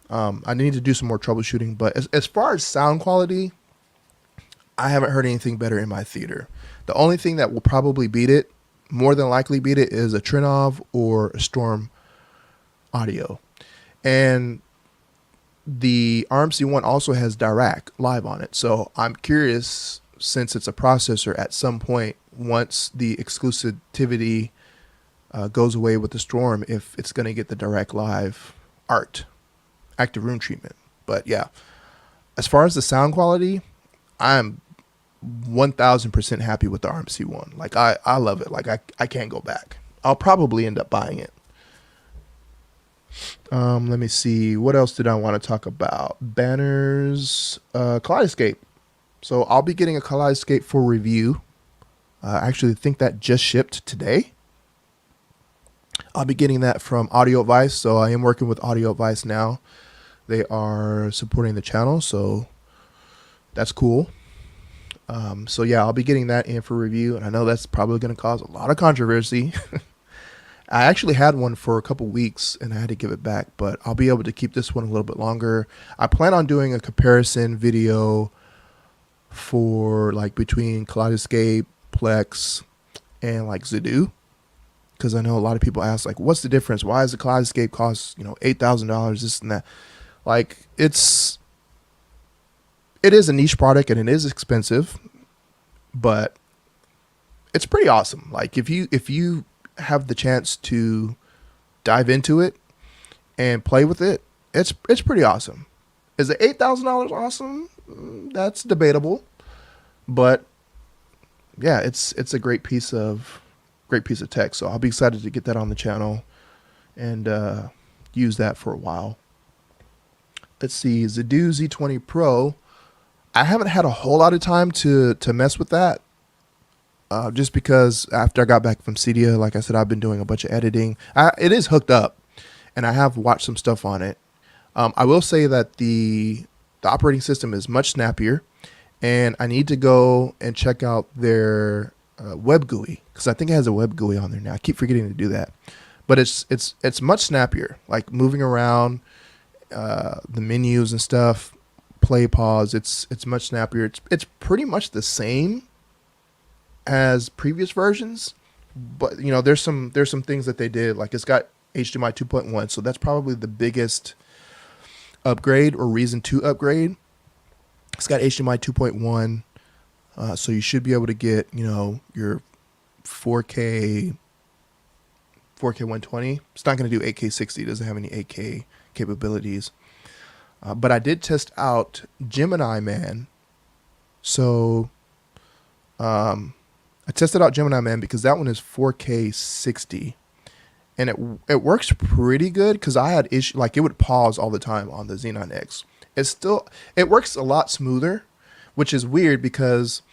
I need to do some more troubleshooting, but as far as sound quality, I haven't heard anything better in my theater. The only thing that will probably beat it, more than likely beat it, is a Trinov or a Storm audio. And the RMC one also has Dirac live on it. So I'm curious, since it's a processor, at some point, once the exclusivity goes away with the Storm, if it's going to get the Dirac live art. Active room treatment. But yeah, as far as the sound quality, I'm 1000% happy with the RMC one. Like I love it. Like I can't go back. I'll probably end up buying it. Let me see, what else did I want to talk about? Banners, Kaleidoscape. So I'll be getting a Kaleidoscape for review. I actually think that just shipped today. I'll be getting that from Audio Advice. So I am working with Audio Advice now. They are supporting the channel, so that's cool. So yeah, I'll be getting that in for review, and I know that's probably going to cause a lot of controversy. I actually had one for a couple weeks, and I had to give it back, but I'll be able to keep this one a little bit longer. I plan on doing a comparison video for like between Kaleidoscape, Plex, and like Zidoo, because I know a lot of people ask like, what's the difference? Why does the Kaleidoscape cost $8,000, this and that? Like it is a niche product and it is expensive, but it's pretty awesome. Like if you have the chance to dive into it and play with it, it's pretty awesome. Is it $8,000 awesome? That's debatable, but yeah, it's a great piece of tech. So I'll be excited to get that on the channel and use that for a while. Let's see, Zidoo Z20 Pro. I haven't had a whole lot of time to mess with that. Just because after I got back from Cydia, like I said, I've been doing a bunch of editing. It is hooked up, and I have watched some stuff on it. I will say that the operating system is much snappier, and I need to go and check out their web GUI, because I think it has a web GUI on there now. I keep forgetting to do that, but it's much snappier. Like moving around, the menus and stuff, play, pause. It's much snappier. It's pretty much the same as previous versions, but there's some things that they did. Like it's got HDMI 2.1, so that's probably the biggest upgrade or reason to upgrade. It's got HDMI 2.1, so you should be able to get your 4K 120. It's not going to do 8K 60. It doesn't have any 8K capabilities. But I did test out Gemini Man. So I tested out Gemini Man because that one is 4K 60. And it works pretty good, because I had issue, like it would pause all the time on the Xenon X. It works a lot smoother, which is weird because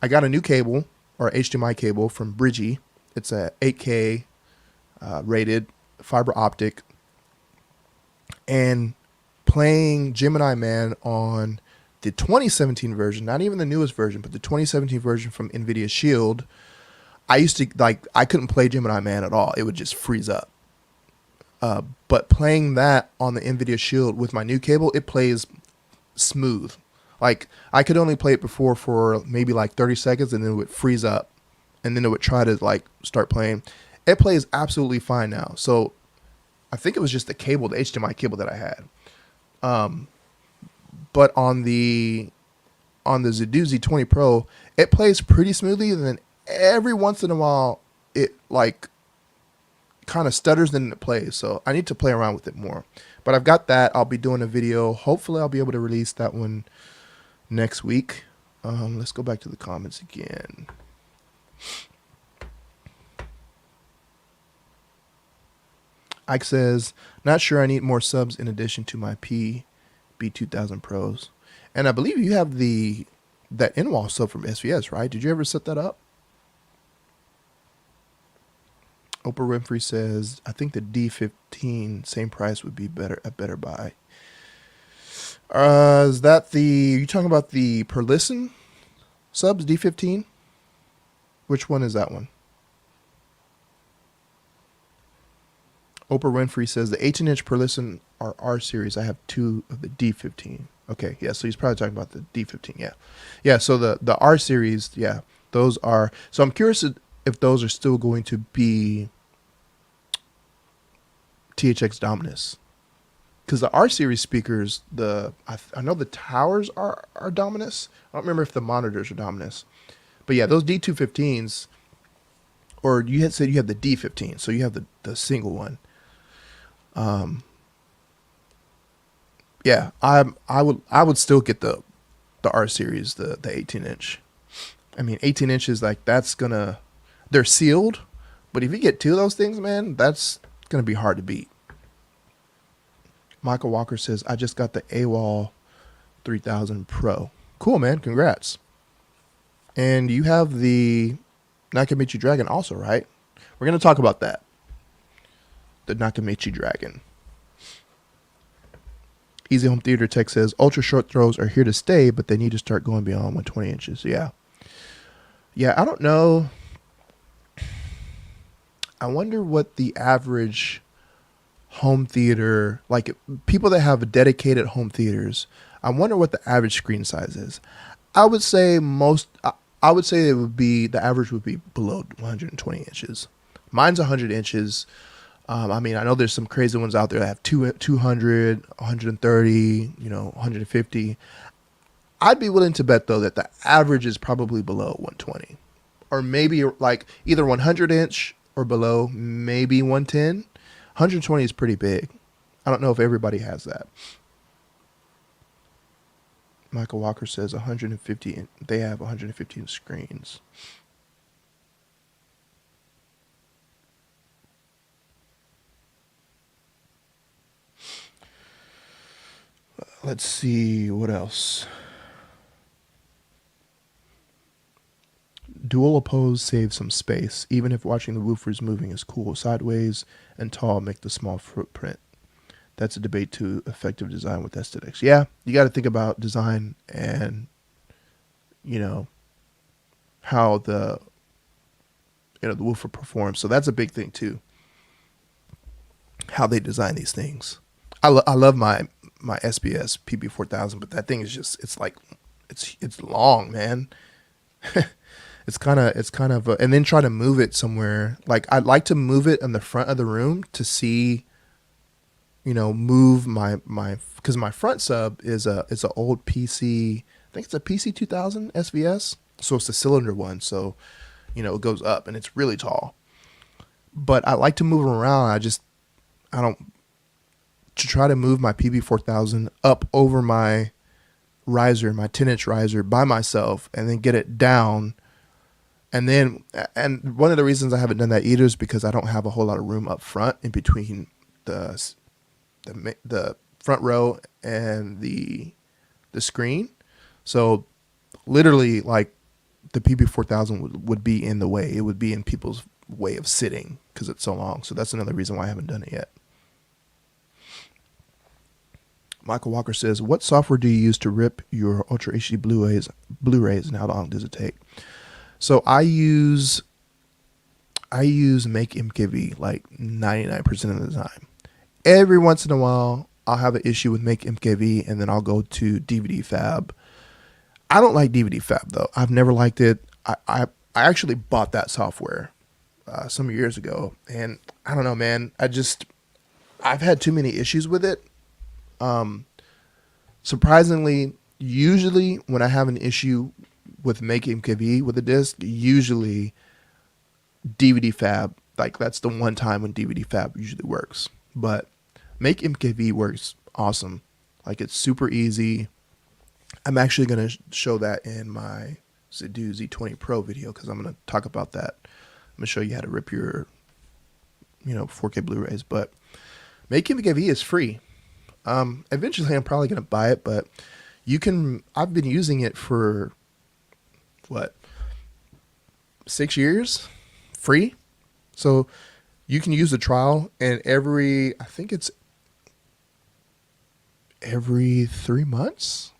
I got a new cable, or HDMI cable, from Bridgie. It's a 8K rated fiber optic. And playing Gemini Man on the 2017 version, not even the newest version, but the 2017 version from NVIDIA Shield, I used to like I couldn't play Gemini Man at all. It would just freeze up. But playing that on the NVIDIA Shield with my new cable, it plays smooth. Like I could only play it before for maybe like 30 seconds and then it would freeze up and then it would try to like start playing. It plays absolutely fine now. So I think it was just the cable, the HDMI cable that I had. But on the Zudu Z20 Pro, it plays pretty smoothly, and then every once in a while it like kind of stutters and then it plays. So I need to play around with it more. But I've got that. I'll be doing a video. Hopefully I'll be able to release that one next week. Let's go back to the comments again. Ike says, not sure I need more subs in addition to my PB2000 Pros. And I believe you have that in-wall sub from SVS, right? Did you ever set that up? Oprah Winfrey says, I think the D15 same price would be a better buy. Is that you talking about the per listen subs, D15? Which one is that one? Oprah Winfrey says the 18-inch per listen are R series. I have 2 of the D15. Okay, yeah, so he's probably talking about the D15, yeah. Yeah, so the R series, yeah, those are, so I'm curious if those are still going to be THX Dominus. Because the R series speakers, I know the towers are Dominus. I don't remember if the monitors are Dominus. But yeah, those D215s, or you had said you have the D15, so you have the single one. Yeah, I would still get the R series, the 18-inch. I mean, 18 inches, like they're sealed, but if you get 2 of those things, man, that's gonna be hard to beat. Michael Walker says, I just got the AWOL 3000 Pro. Cool, man, congrats. And you have the Nakamichi Dragon also, right? We're gonna talk about that. The Nakamichi Dragon. Easy Home Theater Tech says, ultra short throws are here to stay, but they need to start going beyond 120 inches. Yeah. Yeah, I don't know. I wonder what the average home theater, like people that have dedicated home theaters, I wonder what the average screen size is. I would say it would be, the average would be below 120 inches. Mine's 100 inches. I mean, I know there's some crazy ones out there that have 200, 130, 150. I'd be willing to bet, though, that the average is probably below 120. Or maybe like either 100 inch or below, maybe 110. 120 is pretty big. I don't know if everybody has that. Michael Walker says 150. They have 115 screens. Let's see what else. Dual oppose saves some space, even if watching the woofers moving is cool. Sideways and tall make the small footprint. That's a debate to effective design with aesthetics. Yeah, you got to think about design and, how the woofer performs. So that's a big thing too. How they design these things. I love my SBS PB4000, but that thing is just, it's long, man. It's kind of, and then try to move it somewhere. Like I'd like to move it in the front of the room to see, move my, cause my front sub is an old PC. I think it's a PC 2000 SVS. So it's the cylinder one. So, it goes up and it's really tall, but I like to move them around. To try to move my PB4000 up over my riser, my 10-inch riser by myself, and then get it down. And one of the reasons I haven't done that either is because I don't have a whole lot of room up front in between the front row and the screen. So literally, like, the PB4000 would be in the way. It would be in people's way of sitting because it's so long. So that's another reason why I haven't done it yet. Michael Walker says, what software do you use to rip your Ultra HD Blu-rays and how long does it take? So I use I use Make MKV like 99% of the time. Every once in a while, I'll have an issue with Make MKV, and then I'll go to DVD Fab. I don't like DVD Fab though. I've never liked it. I actually bought that software some years ago, and I don't know, man. I've had too many issues with it. Surprisingly, usually when I have an issue with Make MKV with a disc, usually DVD Fab, like that's the one time when DVD Fab usually works. But Make MKV works awesome. Like it's super easy. I'm actually going to show that in my Zadoo Z20 Pro video because I'm going to talk about that. I'm going to show you how to rip your 4K Blu-rays. But Make MKV is free. Eventually I'm probably going to buy it, but I've been using it for 6 years free. So you can use the trial, and I think it's every 3 months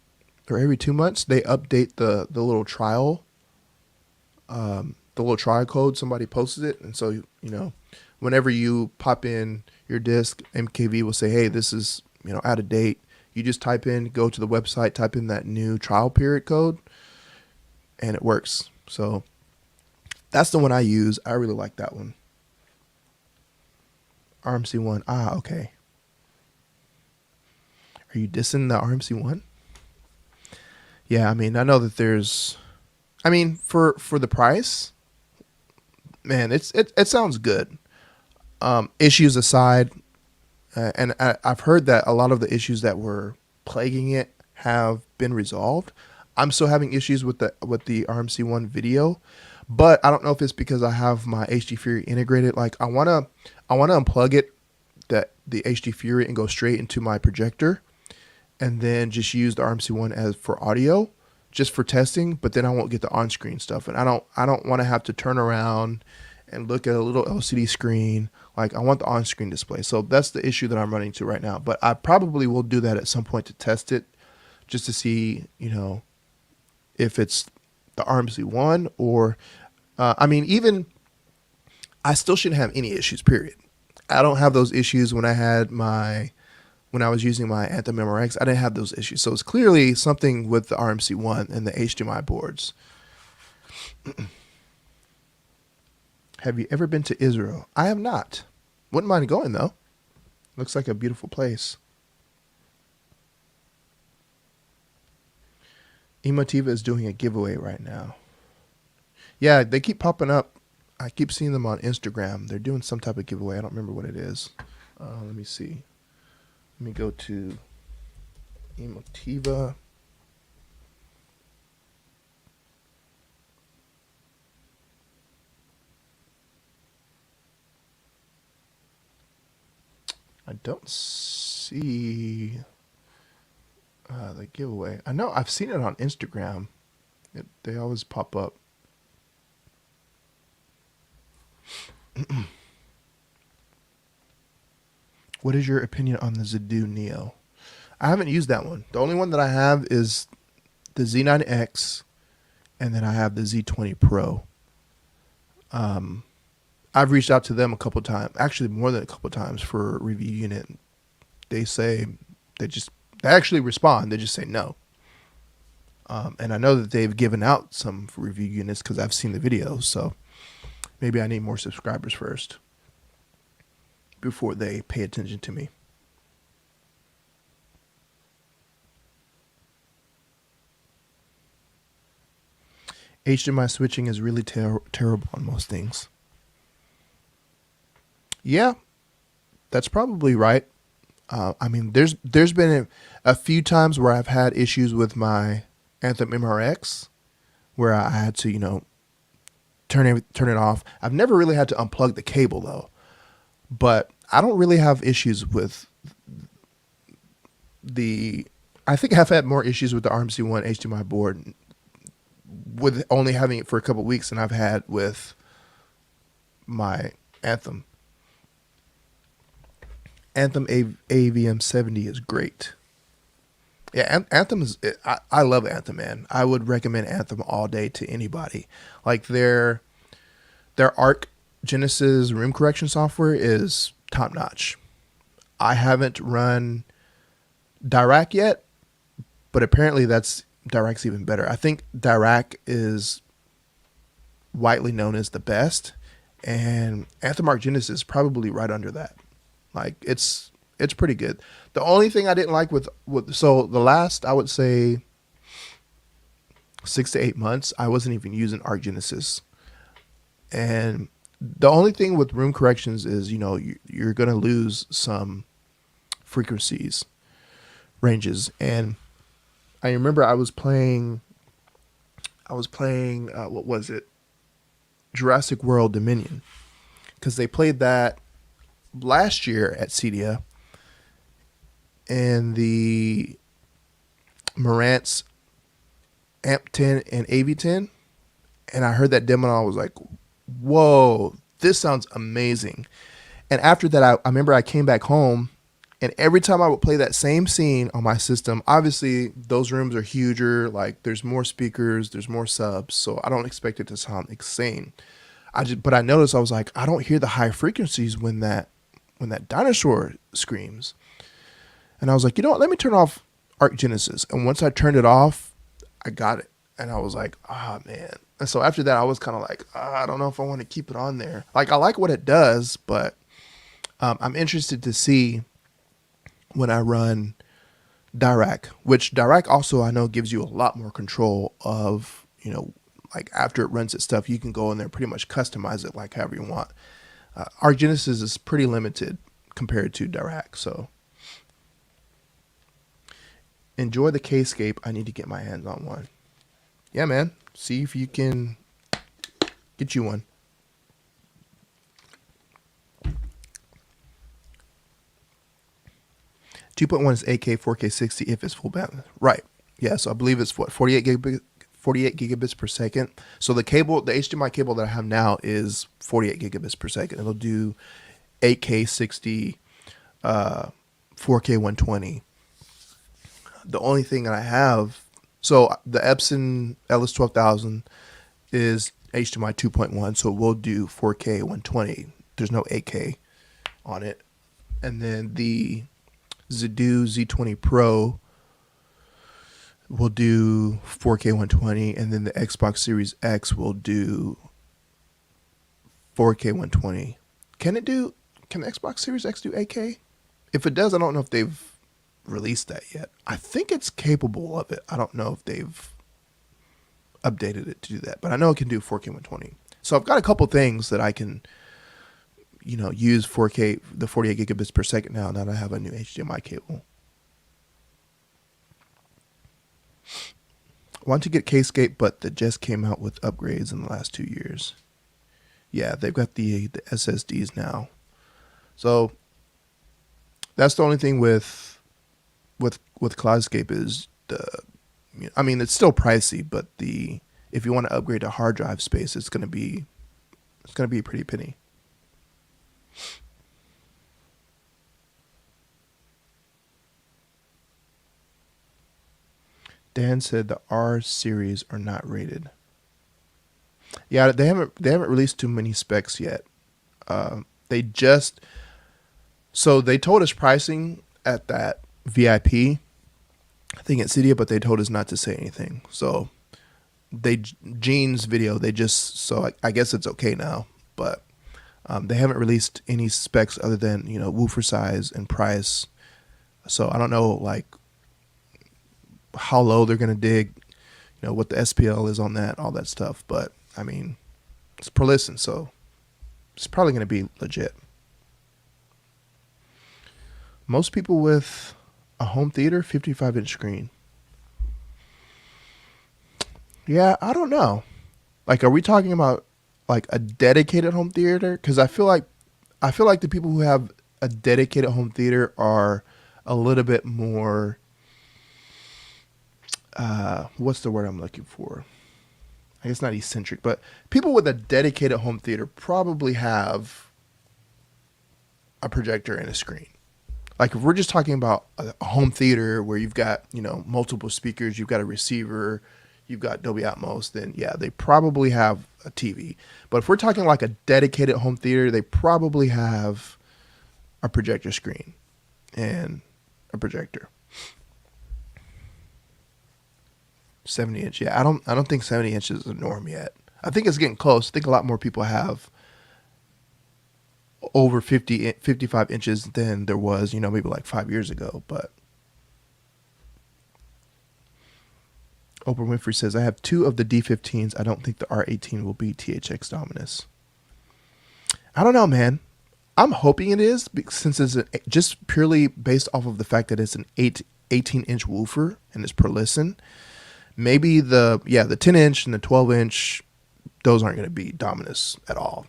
or every 2 months, they update the little trial, the little trial code. Somebody posted it. And so, whenever you pop in your disc, MKV will say, hey, this is, out of date. You just go to the website, type in that new trial period code, and it works. So that's the one I use. I really like that one. RMC1. Okay. Are you dissing the RMC1? Yeah, I mean, I know that for the price, man, it sounds good. Issues aside, and I've heard that a lot of the issues that were plaguing it have been resolved. I'm still having issues with the RMC1 video, but I don't know if it's because I have my HD Fury integrated. Like I wanna unplug it, the HD Fury, and go straight into my projector, and then just use the RMC1 as for audio, just for testing. But then I won't get the on-screen stuff, and I don't want to have to turn around and look at a little LCD screen. Like I want the on-screen display. So that's the issue that I'm running into right now. But I probably will do that at some point to test it, just to see, if it's the RMC1 or, even I still shouldn't have any issues, period. I don't have those issues when I was using my Anthem MRX. I didn't have those issues. So it's clearly something with the RMC1 and the HDMI boards. Have you ever been to Israel? I have not. Wouldn't mind going though. Looks like a beautiful place. Emotiva is doing a giveaway right now. Yeah, they keep popping up. I keep seeing them on Instagram. They're doing some type of giveaway. I don't remember what it is. Let me see. Let me go to Emotiva. I don't see the giveaway. I know I've seen it on Instagram. They always pop up. What is your opinion on the Zadoo Neo? I haven't used that one. The only one that I have is the Z9X, and then I have the Z20 Pro. I've reached out to them a couple times, actually more than a couple times, for a review unit. They say they actually respond. They just say no. And I know that they've given out some review units because I've seen the videos. So maybe I need more subscribers first before they pay attention to me. HDMI switching is really terrible on most things. Yeah, that's probably right. There's been a few times where I've had issues with my Anthem MRX where I had to, turn it off. I've never really had to unplug the cable though. But I don't really have issues with I think I've had more issues with the RMC1 HDMI board with only having it for a couple weeks than I've had with my Anthem. Anthem AVM 70 is great. Yeah, Anthem is. I love Anthem, man. I would recommend Anthem all day to anybody. Like their ARC Genesis room correction software is top notch. I haven't run Dirac yet, but apparently Dirac's even better. I think Dirac is widely known as the best, and Anthemart Genesis is probably right under that. Like it's pretty good. The only thing I didn't like with so the last, I would say, 6 to 8 months, I wasn't even using Arc Genesis, and the only thing with room corrections is you're gonna lose some frequencies ranges. And I remember I was playing what was it, Jurassic World Dominion, because they played that last year at Cedia, and the Marantz Amp 10 and AV 10, and I heard that demo and I was like, whoa, this sounds amazing. And after that, I remember I came back home, and every time I would play that same scene on my system, obviously those rooms are huger, like there's more speakers, there's more subs, so I don't expect it to sound insane. But I noticed, I was like, I don't hear the high frequencies when that dinosaur screams. And I was like, you know what? Let me turn off Arc Genesis. And once I turned it off, I got it. And I was like, man. And so after that, I was kind of like, I don't know if I want to keep it on there. Like, I like what it does, but I'm interested to see when I run Dirac, which Dirac also I know gives you a lot more control of, like after it runs its stuff, you can go in there and pretty much customize it like however you want. Arc Genesis is pretty limited compared to Dirac, so enjoy the K-scape. I need to get my hands on one. Yeah, man. See if you can get you one. .1 is 8K, 4K 60 if it's full bandwidth. Right. Yeah, so I believe it's 48 gigabits per second. So the HDMI cable that I have now is 48 gigabits per second. It'll do 8K 60, 4K 120. The only thing that I have, so the Epson LS12000 is HDMI 2.1, so it will do 4K 120. There's no 8K on it. And then the Zedu Z20 Pro will do 4K 120, and then the Xbox Series X will do 4K 120. Can the Xbox Series X do 8K? If it does, I don't know if they've released that yet. I think it's capable of it. I don't know if they've updated it to do that, but I know it can do 4K 120. So I've got a couple things that I can, use 4K, the 48 gigabits per second now that I have a new HDMI cable. Want to get K-scape, but that just came out with upgrades in the last 2 years. Yeah, they've got the SSDs now. So that's the only thing with Cloudscape is it's still pricey, but if you want to upgrade to hard drive space, it's gonna be a pretty penny. Dan said the R series are not rated. Yeah, they haven't released too many specs yet. They told us pricing at that VIP thing at Cydia, but they told us not to say anything. So Gene's video, I guess it's okay now, but they haven't released any specs other than woofer size and price. So I don't know like how low they're gonna dig, what the SPL is on that, all that stuff. But I mean, it's Perlisten, so it's probably gonna be legit. Most people with a home theater, 55-inch screen. Yeah, I don't know. Like, are we talking about like a dedicated home theater? Because I feel like the people who have a dedicated home theater are a little bit more. What's the word I'm looking for? I guess not eccentric, but people with a dedicated home theater probably have a projector and a screen. Like if we're just talking about a home theater where you've got, multiple speakers, you've got a receiver, you've got Dolby Atmos, then yeah, they probably have a TV. But if we're talking like a dedicated home theater, they probably have a projector screen and a projector. 70-inch, yeah. I don't think 70 inches is a norm yet. I think it's getting close. I think a lot more people have over 55 inches than there was, maybe like 5 years ago. But Oprah Winfrey says, I have 2 of the D15s. I don't think the R18 will be THX Dominus. I don't know, man. I'm hoping it is, since it's just purely based off of the fact that it's an 18-inch woofer and it's per listen. Maybe the 10-inch and the 12-inch, those aren't going to be Dominus at all.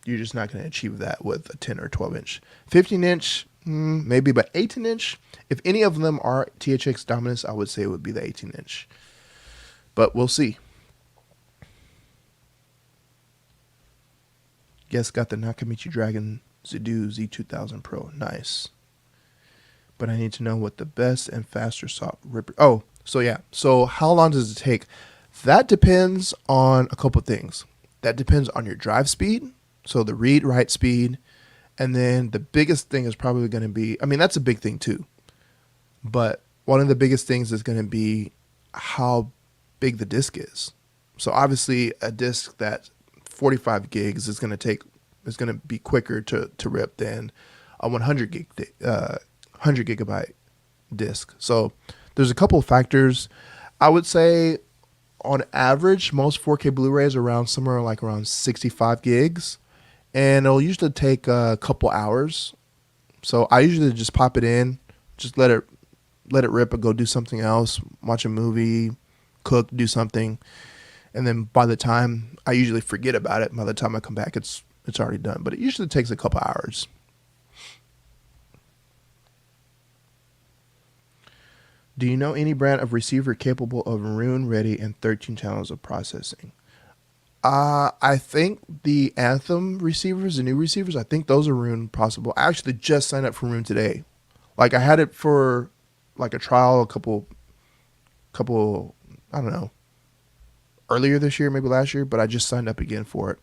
You're just not going to achieve that with a 10 or 12-inch. 15-inch, maybe, but 18-inch, if any of them are THX Dominus, I would say it would be the 18-inch. But we'll see. Yes, got the Nakamichi Dragon Zidu Z2000 Pro. Nice. But I need to know what the best and faster soft ripper. Oh, so yeah. So how long does it take? That depends on a couple things. That depends on your drive speed. So the read-write speed. And then the biggest thing is probably going to be, that's a big thing too. But one of the biggest things is going to be how big the disk is. So obviously a disk that 45 gigs is going to be quicker to rip than a 100 gigabyte disk. So there's a couple of factors. I would say on average, most 4K Blu-rays are around 65 gigs, and it'll usually take a couple hours. So I usually just pop it in, just let it rip and go do something else, watch a movie, cook, do something. And then by the time I usually forget about it, by the time I come back, it's already done. But it usually takes a couple hours. Do you know any brand of receiver capable of Roon ready and 13 channels of processing? I think the Anthem receivers, the new receivers, I think those are Roon possible. I actually just signed up for Roon today. Like I had it for like a trial a couple, I don't know, earlier this year, maybe last year, but I just signed up again for it.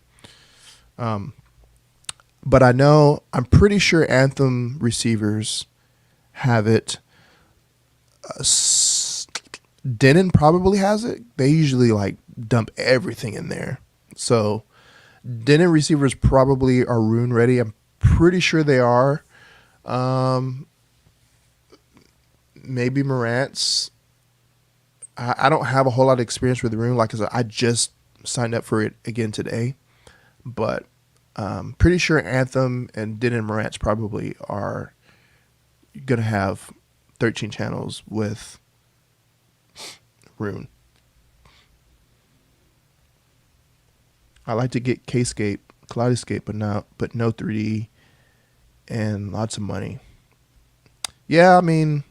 But I'm pretty sure Anthem receivers have it. Denon probably has it. They usually like dump everything in there. So Denon receivers probably are Roon ready. I'm pretty sure they are. Maybe Marantz. I don't have a whole lot of experience with Roon. Like I said, I just signed up for it again today. But pretty sure Anthem and Denon Marantz probably are going to have 13 channels with Roon. I like to get Kaleidoscape, but no 3D and lots of money. Yeah, I mean,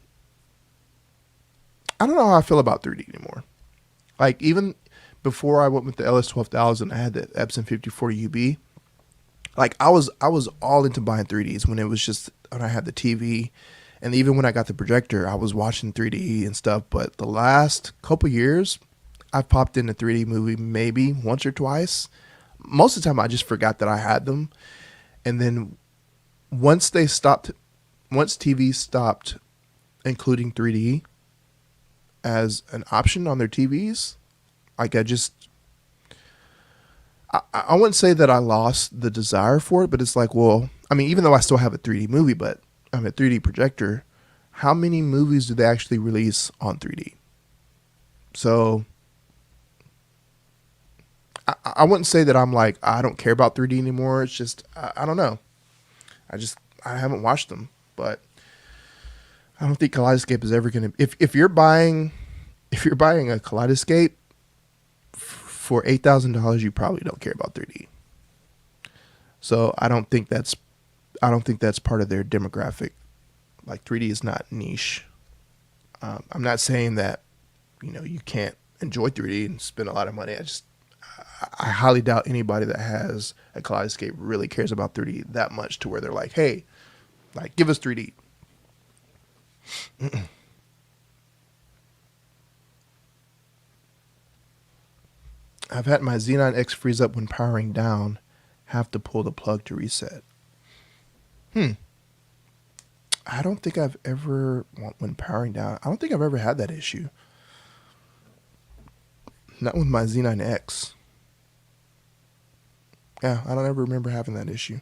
I don't know how I feel about 3D anymore. Like even before I went with the LS12000, I had the Epson 5040 UB. Like I was all into buying 3Ds when I had the TV, and even when I got the projector, I was watching 3D and stuff. But the last couple years, I've popped in a 3D movie maybe once or twice. Most of the time, I just forgot that I had them. And then once TV stopped including 3D as an option on their TVs, like I wouldn't say that I lost the desire for it, but it's like, well, I mean, even though I still have a 3D movie, but I'm a 3D projector, how many movies do they actually release on 3D? So I wouldn't say that I'm like, I don't care about 3D anymore. It's just, I don't know. I haven't watched them, but I don't think Kaleidoscape is ever going to, if you're buying a Kaleidoscape for $8,000, you probably don't care about 3D. So I don't think that's part of their demographic. Like 3D is not niche. I'm not saying that, you can't enjoy 3D and spend a lot of money. I highly doubt anybody that has a Kaleidoscape really cares about 3D that much to where they're like, hey, like give us 3D. I've had my Xenon X freeze up when powering down. Have to pull the plug to reset. I don't think I've ever, when powering down, I don't think I've ever had that issue. Not with my Xenon X. Yeah, I don't ever remember having that issue.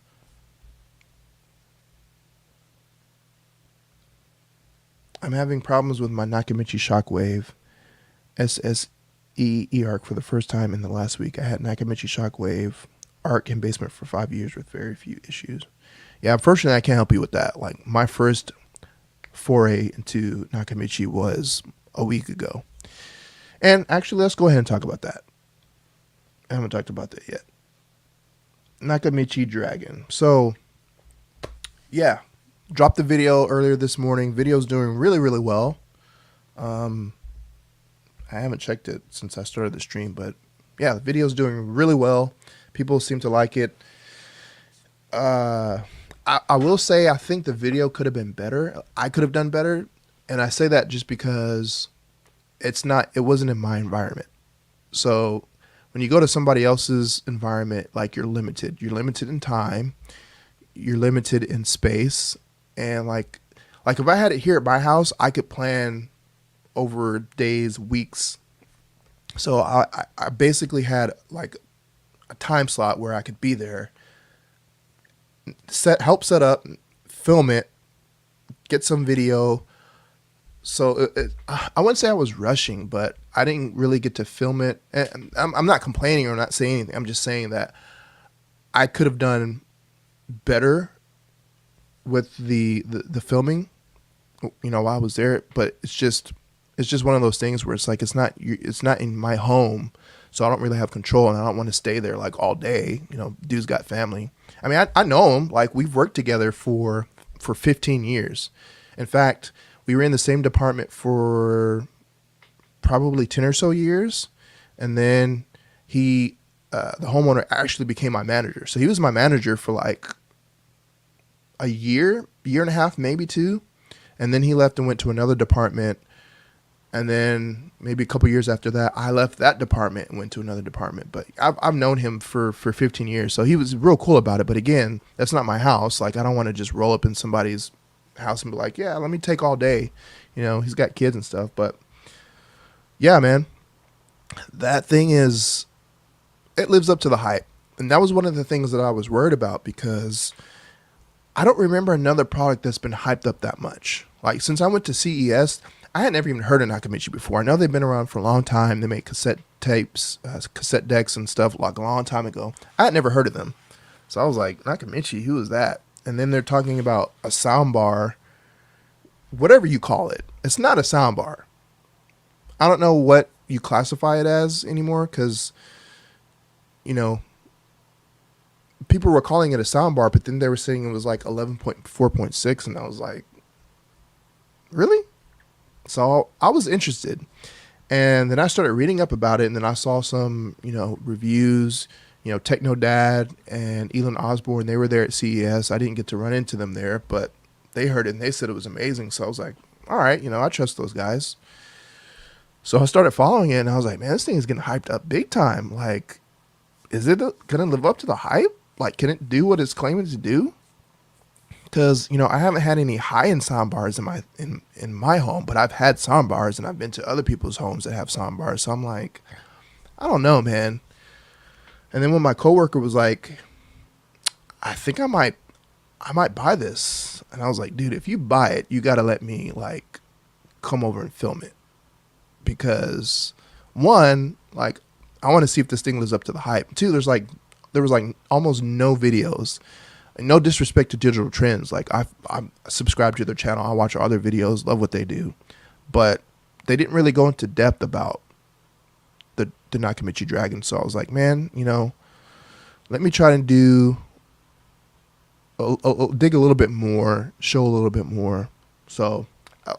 I'm having problems with my Nakamichi Shockwave SSE e-arc for the first time in the last week. I had Nakamichi Shockwave arc in basement for 5 years with very few issues. Yeah, unfortunately, I can't help you with that. Like, my first foray into Nakamichi was a week ago. And actually, let's go ahead and talk about that. I haven't talked about that yet. Nakamichi Dragon. So, yeah, dropped the video earlier this morning. Video's doing really, really well. I haven't checked it since I started the stream, but yeah, the video's doing really well. People seem to like it. I will say I think the video could have been better. I could have done better, and I say that just because it wasn't in my environment. So when you go to somebody else's environment, like, you're limited. You're limited in time. You're limited in space. And like if I had it here at my house, I could plan over days, weeks. So I basically had like a time slot where I could be there, help set up, film it, get some video. So I wouldn't say I was rushing, but I didn't really get to film it. And I'm not complaining or not saying anything. I'm just saying that I could have done better with the filming, while I was there. But it's just one of those things where it's like it's not in my home, so I don't really have control, and I don't want to stay there like all day. Dude's got family. I mean, I know him. Like, we've worked together for 15 years. In fact, we were in the same department for probably 10 or so years. And then the homeowner actually became my manager. So he was my manager for like a year and a half, maybe 2. And then he left and went to another department. And then maybe a couple years after that, I left that department and went to another department. But I've known him for 15 years. So he was real cool about it. But again, that's not my house. Like, I don't want to just roll up in somebody's house and be like, yeah, let me take all day. He's got kids and stuff. But yeah, man, that thing it lives up to the hype. And that was one of the things that I was worried about, because I don't remember another product that's been hyped up that much. Like, since I went to CES, I had never even heard of Nakamichi before. I know they've been around for a long time. They make cassette tapes, cassette decks and stuff like a long time ago. I had never heard of them. So I was like, Nakamichi, who is that? And then they're talking about a soundbar, whatever you call it. It's not a soundbar. I don't know what you classify it as anymore, because, people were calling it a soundbar, but then they were saying it was like 11.4.6, and I was like, really? So I was interested. And then I started reading up about it, and then I saw some, reviews. Techno Dad and Elon Osborne, they were there at CES. I didn't get to run into them there, but they heard it and they said it was amazing. So I was like, all right, I trust those guys. So I started following it, and I was like, man, this thing is getting hyped up big time. Like, is it going to live up to the hype? Like, can it do what it's claiming to do? Because, I haven't had any high-end soundbars in my home, but I've had soundbars, and I've been to other people's homes that have soundbars. So I'm like, I don't know, man. And then when my coworker was like, I think I might buy this. And I was like, dude, if you buy it, you got to let me like come over and film it. Because one, like, I want to see if this thing lives up to the hype. Two, there was like almost no videos. No disrespect to Digital Trends. Like, I'm subscribed to their channel. I watch other videos, love what they do. But they didn't really go into depth about the Nakamichi Dragon. So I was like, man, let me try and do dig a little bit more, show a little bit more. So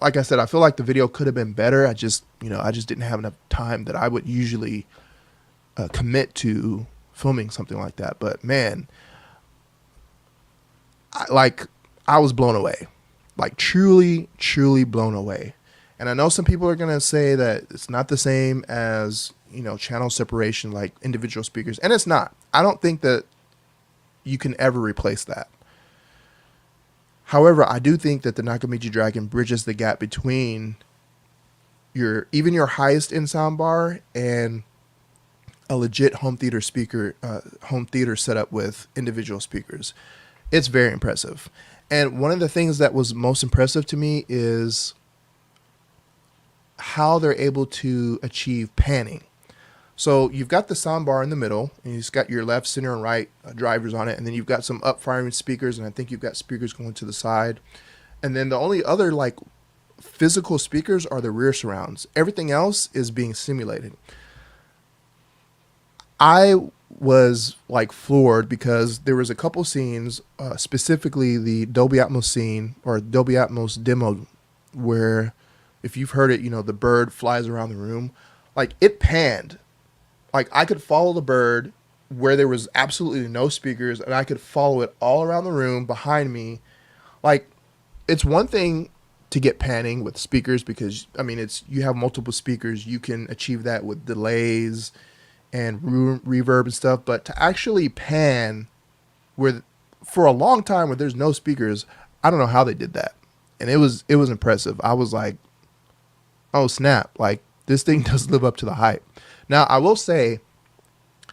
like I said, I feel like the video could have been better. I just didn't have enough time that I would usually commit to filming something like that. But man, I was blown away, like truly blown away. And I know some people are going to say that it's not the same as, channel separation like individual speakers, and it's not. I don't think that you can ever replace that. However, I do think that the Nakamichi Dragon bridges the gap between your highest end soundbar and a legit home theater speaker, home theater setup with individual speakers. It's very impressive. And one of the things that was most impressive to me is how they're able to achieve panning. So you've got the soundbar in the middle, and you've got your left, center, and right drivers on it, and then you've got some up firing speakers, and I think you've got speakers going to the side. And then the only other like physical speakers are the rear surrounds. Everything else is being simulated. I was like floored because there was a couple scenes, specifically the Dolby Atmos scene or Dolby Atmos demo, where if you've heard it, the bird flies around the room. Like it panned. Like I could follow the bird where there was absolutely no speakers, and I could follow it all around the room behind me. Like it's one thing to get panning with speakers because you have multiple speakers. You can achieve that with delays and reverb and stuff, but to actually pan for a long time where there's no speakers, I don't know how they did that. And it was impressive. I was like, oh snap, like this thing does live up to the hype. Now I will say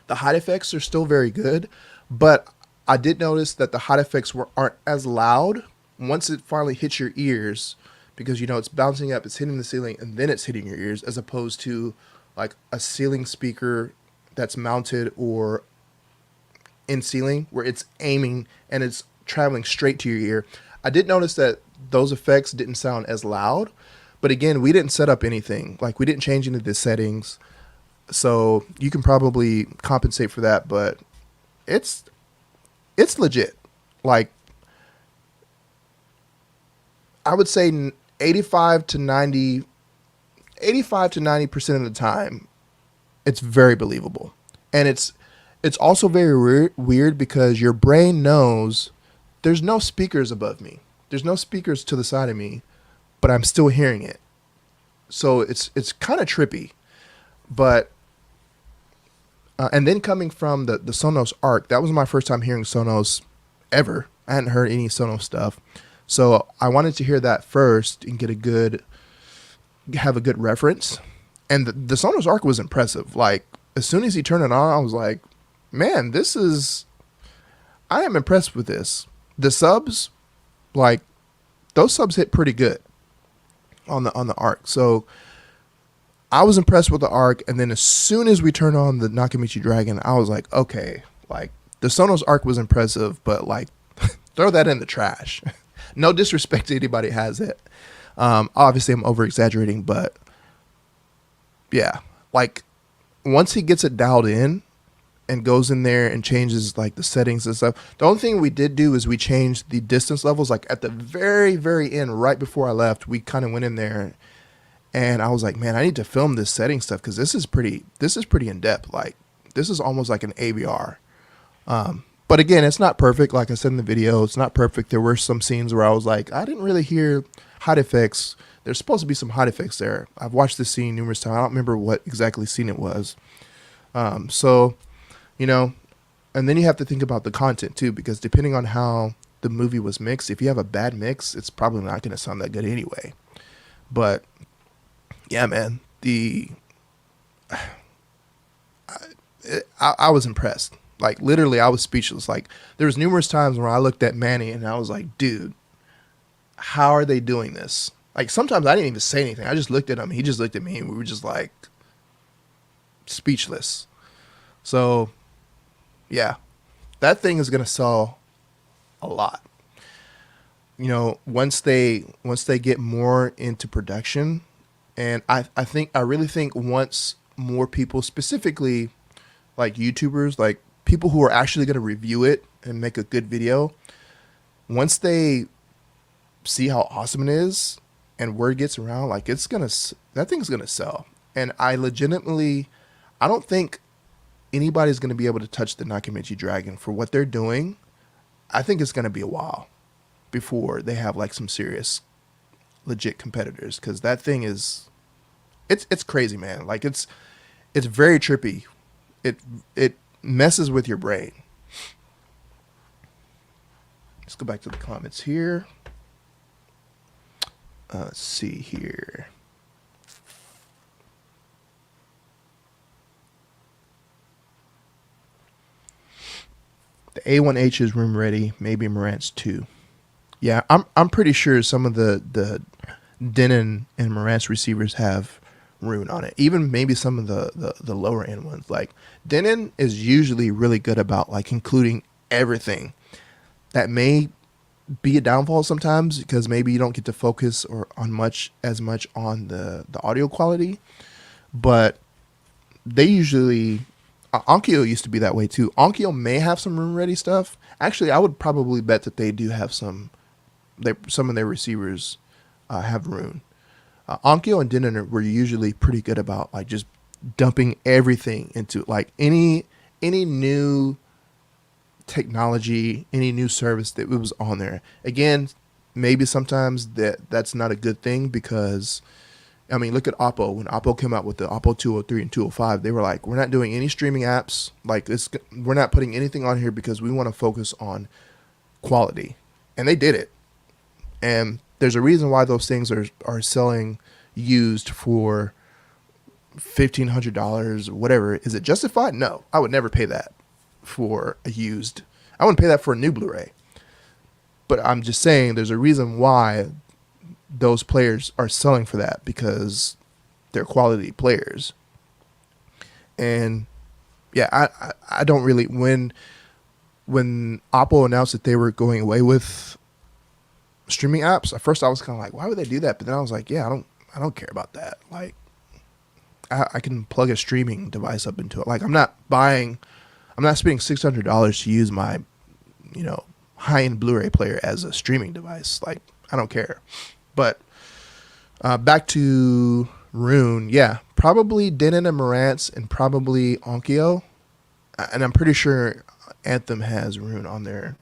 the hide effects are still very good, but I did notice that the hide effects aren't as loud once it finally hits your ears, because it's bouncing up, it's hitting the ceiling, and then it's hitting your ears, as opposed to like a ceiling speaker that's mounted or in ceiling where it's aiming and it's traveling straight to your ear. I did notice that those effects didn't sound as loud, but again, we didn't set up anything. Like we didn't change any of the settings, so you can probably compensate for that, but it's legit. Like I would say 85 to 90% of the time, it's very believable. And it's also very weird because your brain knows there's no speakers above me. There's no speakers to the side of me, but I'm still hearing it. So it's kind of trippy. But and then coming from the Sonos Arc, that was my first time hearing Sonos ever. I hadn't heard any Sonos stuff. So I wanted to hear that first and have a good reference. And the Sonos Arc was impressive. Like, as soon as he turned it on, I was like, man, I am impressed with this. The subs, like, those subs hit pretty good on the Arc. So I was impressed with the Arc. And then as soon as we turned on the Nakamichi Dragon, I was like, okay, like, the Sonos Arc was impressive, but, like, throw that in the trash. No disrespect to anybody who has it. Obviously, I'm over-exaggerating, but yeah, like once he gets it dialed in and goes in there and changes like the settings and stuff. The only thing we did do is we changed the distance levels. Like at the very, very end, right before I left, we kind of went in there and I was like, man, I need to film this setting stuff because this is pretty in depth. Like this is almost like an AVR. But again, it's not perfect. Like I said in the video, it's not perfect. There were some scenes where I was like, I didn't really hear hide effects. There's supposed to be some hide effects there. I've watched this scene numerous times. I don't remember what exactly scene it was. So, and then you have to think about the content too, because depending on how the movie was mixed, if you have a bad mix, it's probably not going to sound that good anyway. But yeah, man, I was impressed. Like literally, I was speechless. Like there was numerous times where I looked at Manny and I was like, dude, how are they doing this? Like sometimes I didn't even say anything. I just looked at him. He just looked at me and we were just like speechless. So yeah, that thing is going to sell a lot. Once they get more into production, and I really think once more people, specifically like YouTubers, like people who are actually going to review it and make a good video, once they see how awesome it is and word gets around, like that thing's going to sell. And I don't think anybody's going to be able to touch the Nakamichi Dragon for what they're doing. I think it's going to be a while before they have like some serious legit competitors, because that thing is it's crazy, man. Like It's very trippy. It messes with your brain. Let's go back to the comments here. Let's see here. The A1H is room ready. Maybe Marantz too. Yeah, I'm pretty sure some of the Denon and Marantz receivers have Rune on it. Even maybe some of the lower end ones. Like Denon is usually really good about like including everything. That may be a downfall sometimes because maybe you don't get to focus or on as much on the audio quality. But they usually Onkyo used to be that way too. Onkyo may have some room ready stuff. Actually, I would probably bet that they do have some of their receivers have Rune. Onkyo and Denon were usually pretty good about like just dumping everything into like any new technology, any new service that was on there. Again, maybe sometimes that's not a good thing because I mean, look at Oppo. When Oppo came out with the Oppo 203 and 205, they were like, we're not doing any streaming apps. Like we're not putting anything on here because we want to focus on quality. And they did it. And there's a reason why those things are selling used for $1,500 or whatever. Is it justified? No, I would never pay that for a used. I wouldn't pay that for a new Blu-ray. But I'm just saying there's a reason why those players are selling for that, because they're quality players. And yeah, I don't really, when Oppo announced that they were going away with streaming apps, at first I was kind of like, why would they do that? But then I was like, yeah, I don't care about that. Like I can plug a streaming device up into it. Like I'm not spending $600 to use my, high-end Blu-ray player as a streaming device. Like I don't care. But back to Rune, yeah, probably Denon and Marantz and probably Onkyo, and I'm pretty sure Anthem has Rune on their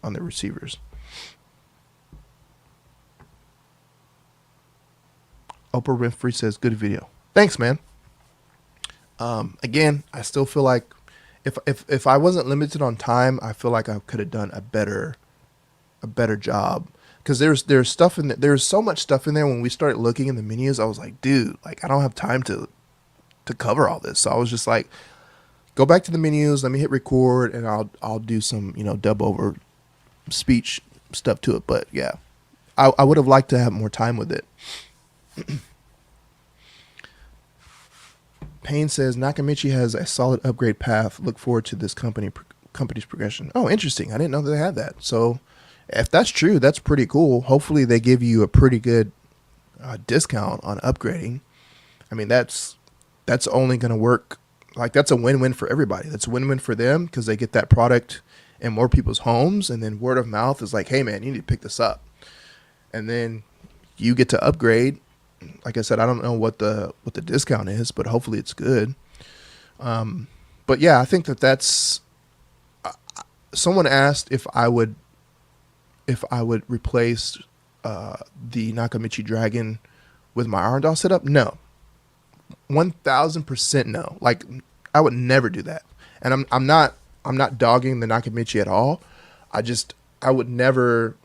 receivers. Oprah Winfrey says, "Good video." Thanks, man. Again, I still feel like if I wasn't limited on time, I feel like I could have done a better job. Because there's stuff in there. There's so much stuff in there. When we started looking in the menus, I was like, dude, like I don't have time to cover all this. So I was just like, go back to the menus. Let me hit record, and I'll do some dub over speech stuff to it. But yeah, I would have liked to have more time with it. Payne says Nakamichi has a solid upgrade path. Look forward to this company's progression. Oh, interesting. I didn't know they had that. So if that's true, that's pretty cool. Hopefully they give you a pretty good discount on upgrading. I mean, that's only going to work. Like that's a win-win for everybody. That's a win-win for them because they get that product in more people's homes, and then word of mouth is like, hey man, you need to pick this up. And then you get to upgrade. Like I said, I don't know what the discount is, but hopefully it's good. But yeah, I think that's. Someone asked if I would replace the Nakamichi Dragon with my Iron DAW setup. No, 1,000% no. Like I would never do that, and I'm not dogging the Nakamichi at all. I would never.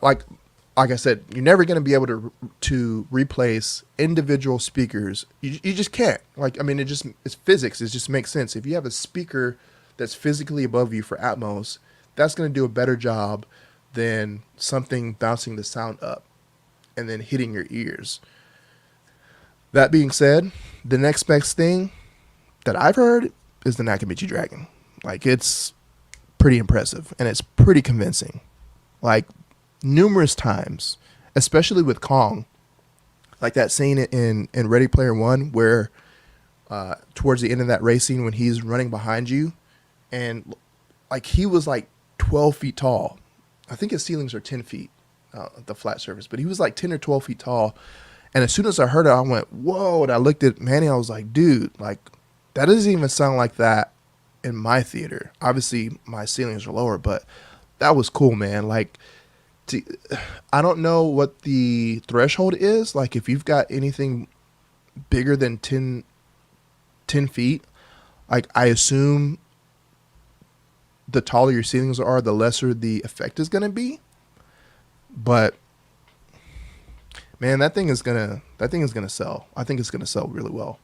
Like I said, you're never going to be able to replace individual speakers. You just can't. Like I mean, it's physics. It just makes sense. If you have a speaker that's physically above you for Atmos, that's going to do a better job than something bouncing the sound up and then hitting your ears. That being said, the next best thing that I've heard is the Nakamichi Dragon. Like it's pretty impressive and it's pretty convincing. Like numerous times, especially with Kong, like that scene in Ready Player One where towards the end of that race scene when he's running behind you and like he was like 12 feet tall. I think his ceilings are 10 feet, the flat surface, but he was like 10 or 12 feet tall. And as soon as I heard it, I went, whoa. And I looked at Manny. I was like, dude, like that doesn't even sound like that in my theater. Obviously my ceilings are lower, but that was cool, man. Like, I don't know what the threshold is. Like if you've got anything bigger than 10 feet, like I assume the taller your ceilings are, the lesser the effect is going to be. But man, that thing is gonna sell. I think it's gonna sell really well.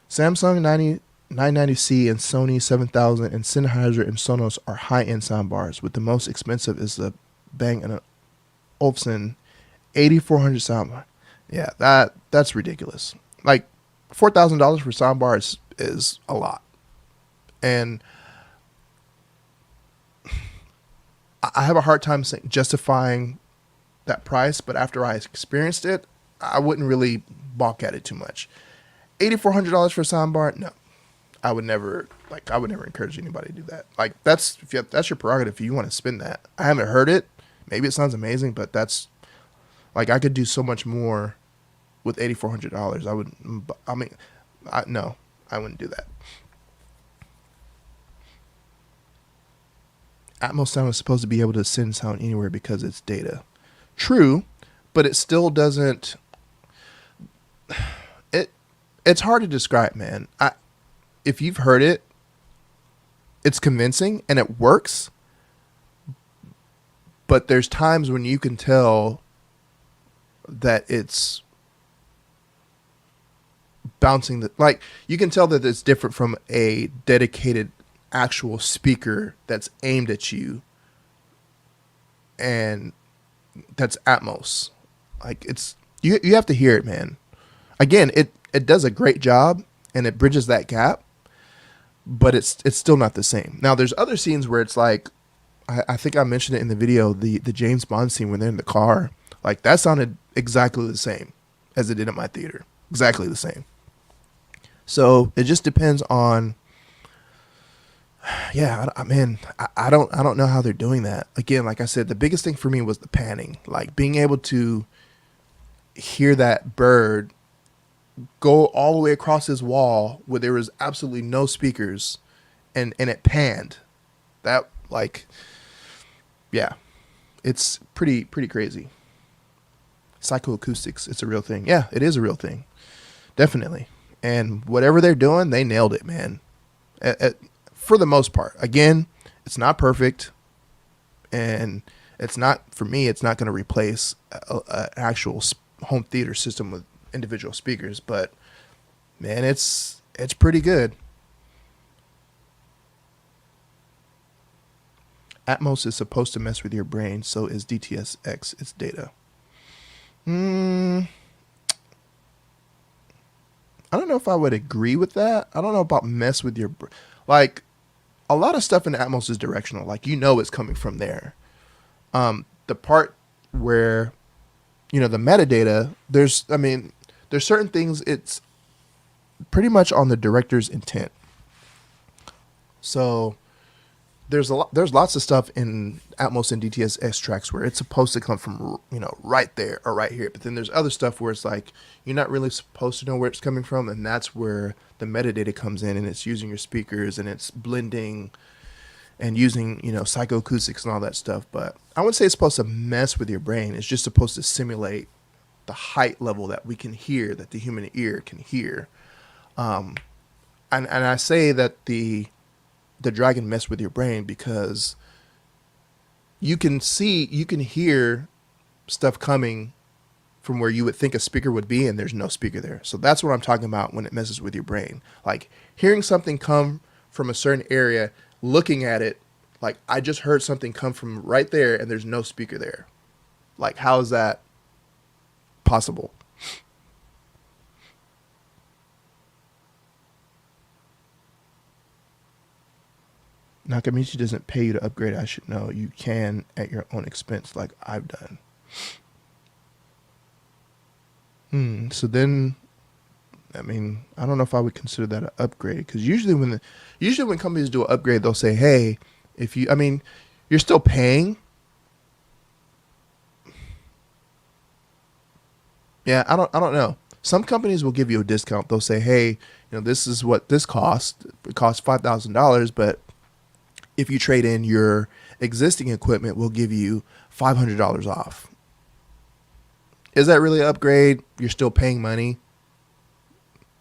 Samsung 990C and Sony 7000 and Sennheiser and Sonos are high-end soundbars, with the most expensive is the Bang & Olufsen 8400 soundbar. Yeah, that's ridiculous. Like $4,000 for soundbars is a lot. And I have a hard time justifying that price, but after I experienced it, I wouldn't really balk at it too much. $8,400 for a soundbar? No, I would never encourage anybody to do that. Like that's your prerogative. If you want to spend that, I haven't heard it. Maybe it sounds amazing, but that's like I could do so much more with $8,400. No, I wouldn't do that. Atmos sound is supposed to be able to send sound anywhere because it's data. True, but it still doesn't. It's hard to describe, man. If you've heard it, it's convincing and it works. But there's times when you can tell that it's bouncing like you can tell that it's different from a dedicated actual speaker that's aimed at you, and that's Atmos. Like it's you have to hear it, man. Again, it does a great job and it bridges that gap, but it's still not the same. Now there's other scenes where it's like I think I mentioned it in the video, the James Bond scene when they're in the car, like that sounded exactly the same as it did at my theater. Exactly the same. So it just depends on. Yeah, I don't know how they're doing that. Again, like I said, the biggest thing for me was the panning, like being able to hear that bird go all the way across his wall where there was absolutely no speakers, and it panned. That like, yeah, it's pretty crazy. Psychoacoustics, it's a real thing. Yeah, it is a real thing, definitely. And whatever they're doing, they nailed it, man. For the most part. Again, it's not perfect, and it's not, for me, it's not going to replace an actual home theater system with individual speakers, but man, it's pretty good. Atmos is supposed to mess with your brain, so is DTS:X, its data. I don't know if I would agree with that. I don't know about mess with your like a lot of stuff in Atmos is directional. Like, you know, it's coming from there. The part where, you know, the metadata, there's certain things it's pretty much on the director's intent. So there's lots of stuff in Atmos and DTS:X tracks where it's supposed to come from, you know, right there or right here. But then there's other stuff where it's like you're not really supposed to know where it's coming from, and that's where the metadata comes in, and it's using your speakers and it's blending and using, you know, psychoacoustics and all that stuff. But I wouldn't say it's supposed to mess with your brain. It's just supposed to simulate the height level that we can hear, that the human ear can hear. And I say that the Dragon messed with your brain because you can hear stuff coming from where you would think a speaker would be, and there's no speaker there. So that's what I'm talking about when it messes with your brain. Like hearing something come from a certain area, looking at it, like I just heard something come from right there and there's no speaker there. Like, how is that possible? Nakamichi doesn't pay you to upgrade. I should know. You can at your own expense, like I've done. So then, I mean, I don't know if I would consider that an upgrade, because usually when companies do an upgrade, they'll say, "Hey, if you, I mean, you're still paying." Yeah, I don't know. Some companies will give you a discount. They'll say, "Hey, you know, this is what this costs. It costs $5,000, but if you trade in your existing equipment, we'll give you $500 off." Is that really an upgrade? You're still paying money,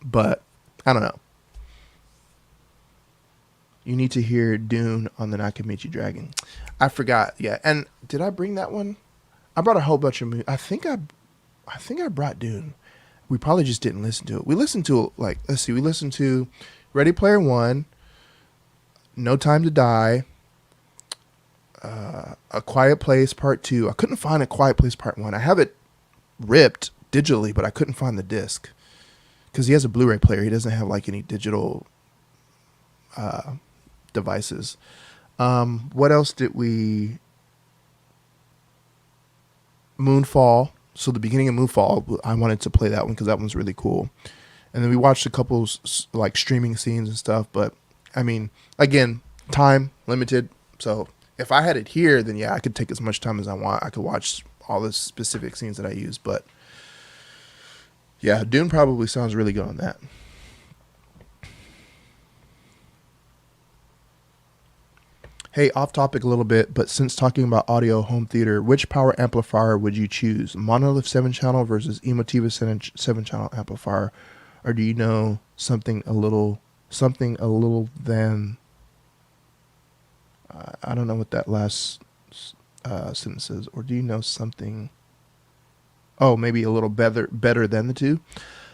but I don't know. You need to hear Dune on the Nakamichi Dragon. I forgot. Yeah, and did I bring that one? I brought a whole bunch of movies. I think I brought Dune. We probably just didn't listen to it. We listened to like, let's see, we listened to Ready Player One, No Time to Die, A Quiet Place Part 2. I couldn't find A Quiet Place Part 1. I have it ripped digitally, but I couldn't find the disc because he has a Blu-ray player. He doesn't have like any digital devices. What else did we? Moonfall. So the beginning of Moonfall, I wanted to play that one because that one's really cool. And then we watched a couple like streaming scenes and stuff. But I mean, again, time limited. So if I had it here, then yeah, I could take as much time as I want. I could watch all the specific scenes that I use. But yeah, Dune probably sounds really good on that. Hey, off topic a little bit, but since talking about audio home theater, which power amplifier would you choose? Monolith 7-channel versus Emotiva 7-channel amplifier? Or do you know something a little than, I don't know what that last sentence is. Or do you know something, oh, maybe a little better than the two?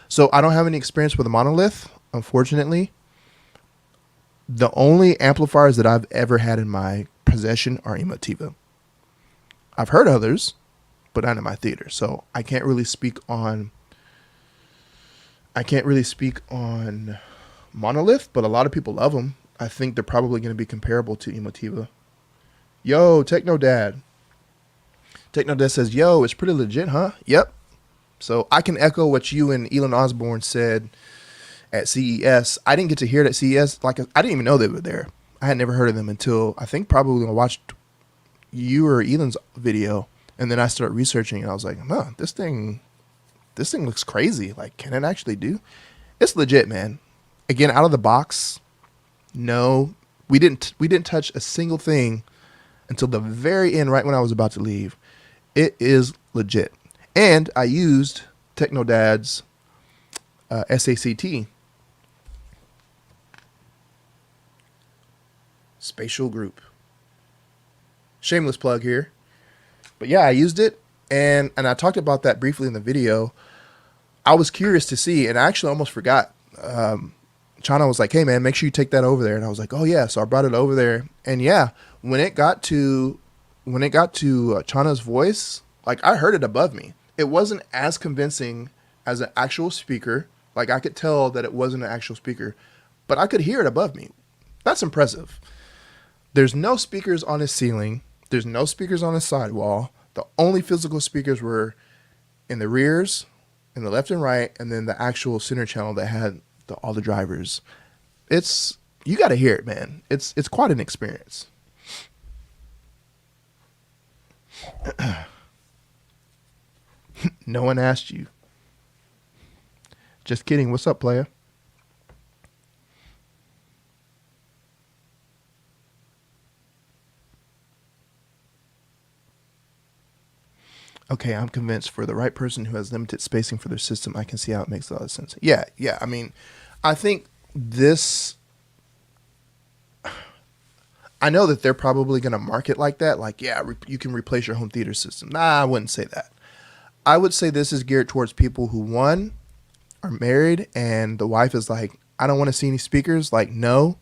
So I don't have any experience with a monolith, unfortunately. The only amplifiers that I've ever had in my possession are Emotiva. I've heard others, but not in my theater. So I can't really speak on Monolith, but a lot of people love them. I think they're probably going to be comparable to Emotiva. Yo, Techno Dad. Techno Dad says, yo, it's pretty legit, huh? Yep. So I can echo what you and Elon Osborne said at CES. I didn't get to hear it at CES. Like, I didn't even know they were there. I had never heard of them until I think probably when I watched you or Elon's video, and then I started researching and I was like, huh, this thing looks crazy. Like, can it actually do? It's legit, man. Again, out of the box, no, we didn't touch a single thing until the very end, right when I was about to leave. It is legit. And I used Technodad's SACT. Spatial Group. Shameless plug here. But yeah, I used it, and I talked about that briefly in the video. I was curious to see, and I actually almost forgot. Chana was like, hey man, make sure you take that over there. And I was like, oh yeah. So I brought it over there. And yeah, when it got to Chana's voice, like I heard it above me. It wasn't as convincing as an actual speaker. Like I could tell that it wasn't an actual speaker, but I could hear it above me. That's impressive. There's no speakers on his ceiling. There's no speakers on his sidewall. The only physical speakers were in the rears, in the left and right, and then the actual center channel that had all the drivers. You got to hear it, man. It's quite an experience. No one asked you. Just kidding. What's up, player? Okay, I'm convinced for the right person who has limited spacing for their system, I can see how it makes a lot of sense. Yeah. I mean, I think I know that they're probably going to market like that. Like, yeah, you can replace your home theater system. Nah, I wouldn't say that. I would say this is geared towards people who, one, are married and the wife is like, I don't want to see any speakers. Like, no.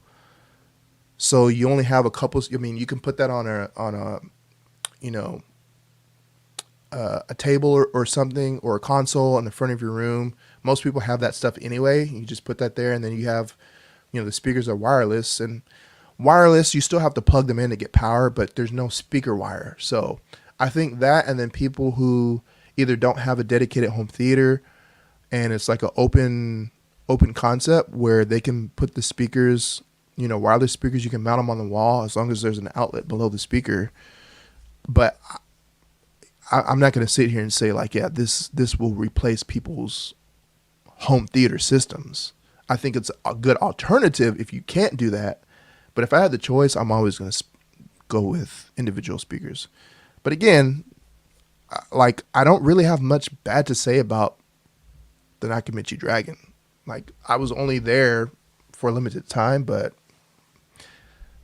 So you only have a couple. I mean, you can put that on a table or something, or a console in the front of your room. Most people have that stuff anyway. You just put that there, and then you have, the speakers are wireless, and wireless, you still have to plug them in to get power, but there's no speaker wire. So I think that, and then people who either don't have a dedicated home theater and it's like an open concept where they can put the speakers, wireless speakers, you can mount them on the wall as long as there's an outlet below the speaker. But I'm not going to sit here and say like, yeah, this will replace people's home theater systems. I think it's a good alternative if you can't do that. But if I had the choice, I'm always going to go with individual speakers. But again, like I don't really have much bad to say about the Nakamichi Dragon. Like I was only there for a limited time, but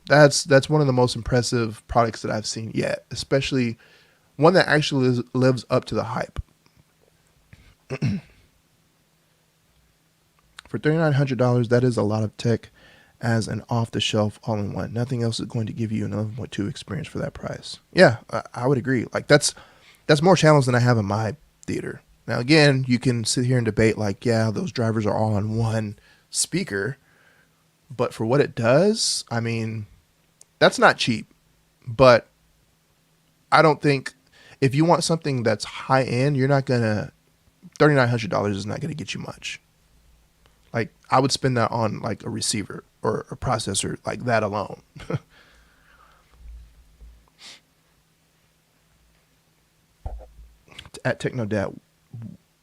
that's one of the most impressive products that I've seen yet, especially one that actually lives up to the hype. For $3,900, that is a lot of tech as an off-the-shelf all-in-one. Nothing else is going to give you an 11.2 experience for that price. Yeah, I would agree. Like that's more channels than I have in my theater. Now again, you can sit here and debate like, yeah, those drivers are all on one speaker, but for what it does, I mean, that's not cheap. But I don't think if you want something that's high end, you're not gonna $3,900 is not gonna get you much. Like I would spend that on like a receiver or a processor like that alone. At TechnoDat,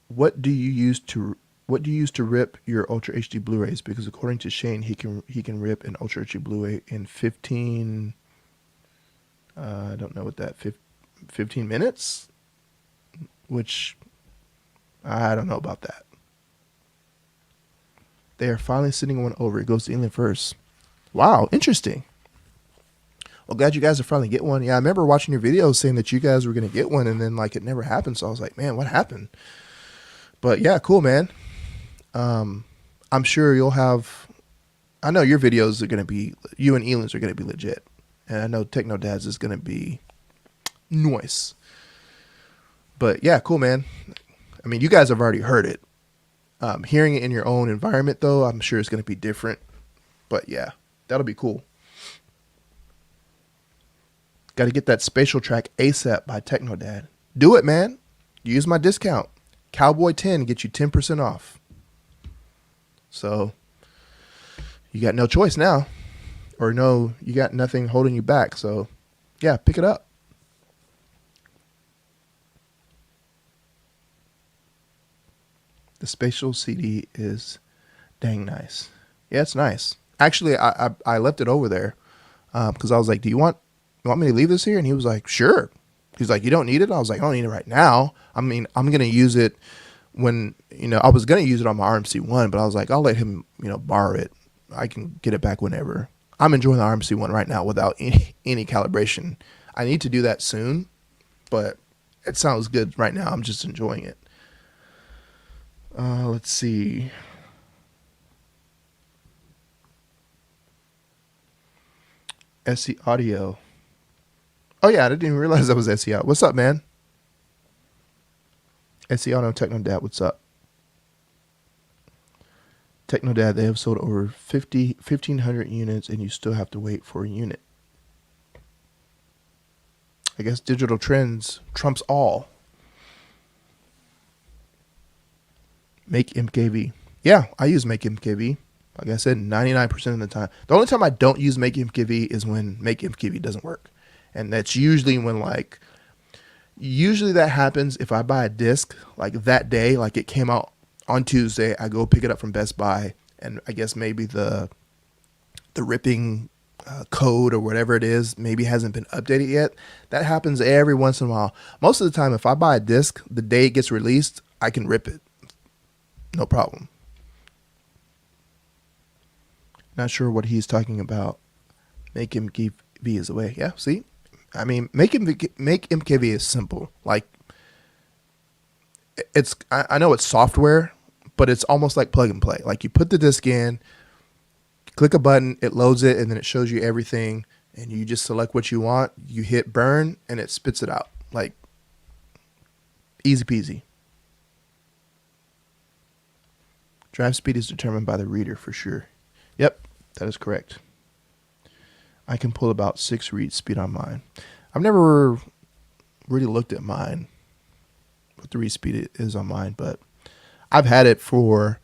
what do you use to rip your Ultra HD Blu-rays? Because according to Shane, he can rip an Ultra HD Blu-ray in 15. I don't know what that 15 minutes, which I don't know about that. They are finally sending one over. It goes to England first. Wow, interesting. Well, glad you guys are finally get one. Yeah, I remember watching your videos saying that you guys were going to get one, and then like it never happened. So I was like, man, what happened? But yeah, cool, man. I'm sure you'll have. I know your videos are going to be. You and Elan's are going to be legit, and I know TechnoDad's is going to be nice. But yeah, cool, man. I mean, you guys have already heard it. Hearing it in your own environment, though, I'm sure it's going to be different. But yeah, that'll be cool. Got to get that spatial track ASAP by TechnoDad. Do it, man. Use my discount. Cowboy10 get you 10% off. So you got no choice now. Or no, you got nothing holding you back. So yeah, pick it up. The spatial CD is dang nice. Yeah, it's nice. Actually, I left it over there because I was like, do you want me to leave this here? And he was like, sure. He's like, you don't need it? I was like, I don't need it right now. I mean, I'm going to use it when, I was going to use it on my RMC1, but I was like, I'll let him, borrow it. I can get it back whenever. I'm enjoying the RMC1 right now without any calibration. I need to do that soon, but it sounds good right now. I'm just enjoying it. Let's see. SE Audio. Oh yeah, I didn't even realize that was SE Audio. What's up, man? SE Audio TechnoDad, what's up? TechnoDad, they have sold over 1,500 units and you still have to wait for a unit. I guess digital trends trumps all. Make MKV. Yeah, I use Make MKV. Like I said, 99% of the time. The only time I don't use Make MKV is when Make MKV doesn't work. And that's usually when usually that happens if I buy a disc like that day, like it came out on Tuesday, I go pick it up from Best Buy, and I guess maybe the ripping code or whatever it is maybe hasn't been updated yet. That happens every once in a while. Most of the time, if I buy a disc, the day it gets released, I can rip it. No problem. Not sure what he's talking about. Make MKV is the way. Yeah, see? I mean, make MKV is simple. Like, I know it's software, but it's almost like plug and play. Like, you put the disc in, click a button, it loads it, and then it shows you everything, and you just select what you want. You hit burn, and it spits it out. Like, easy peasy. Drive speed is determined by the reader for sure. Yep, that is correct. I can pull about 6 read speed on mine. I've never really looked at mine, what the read speed is on mine, but I've had it for,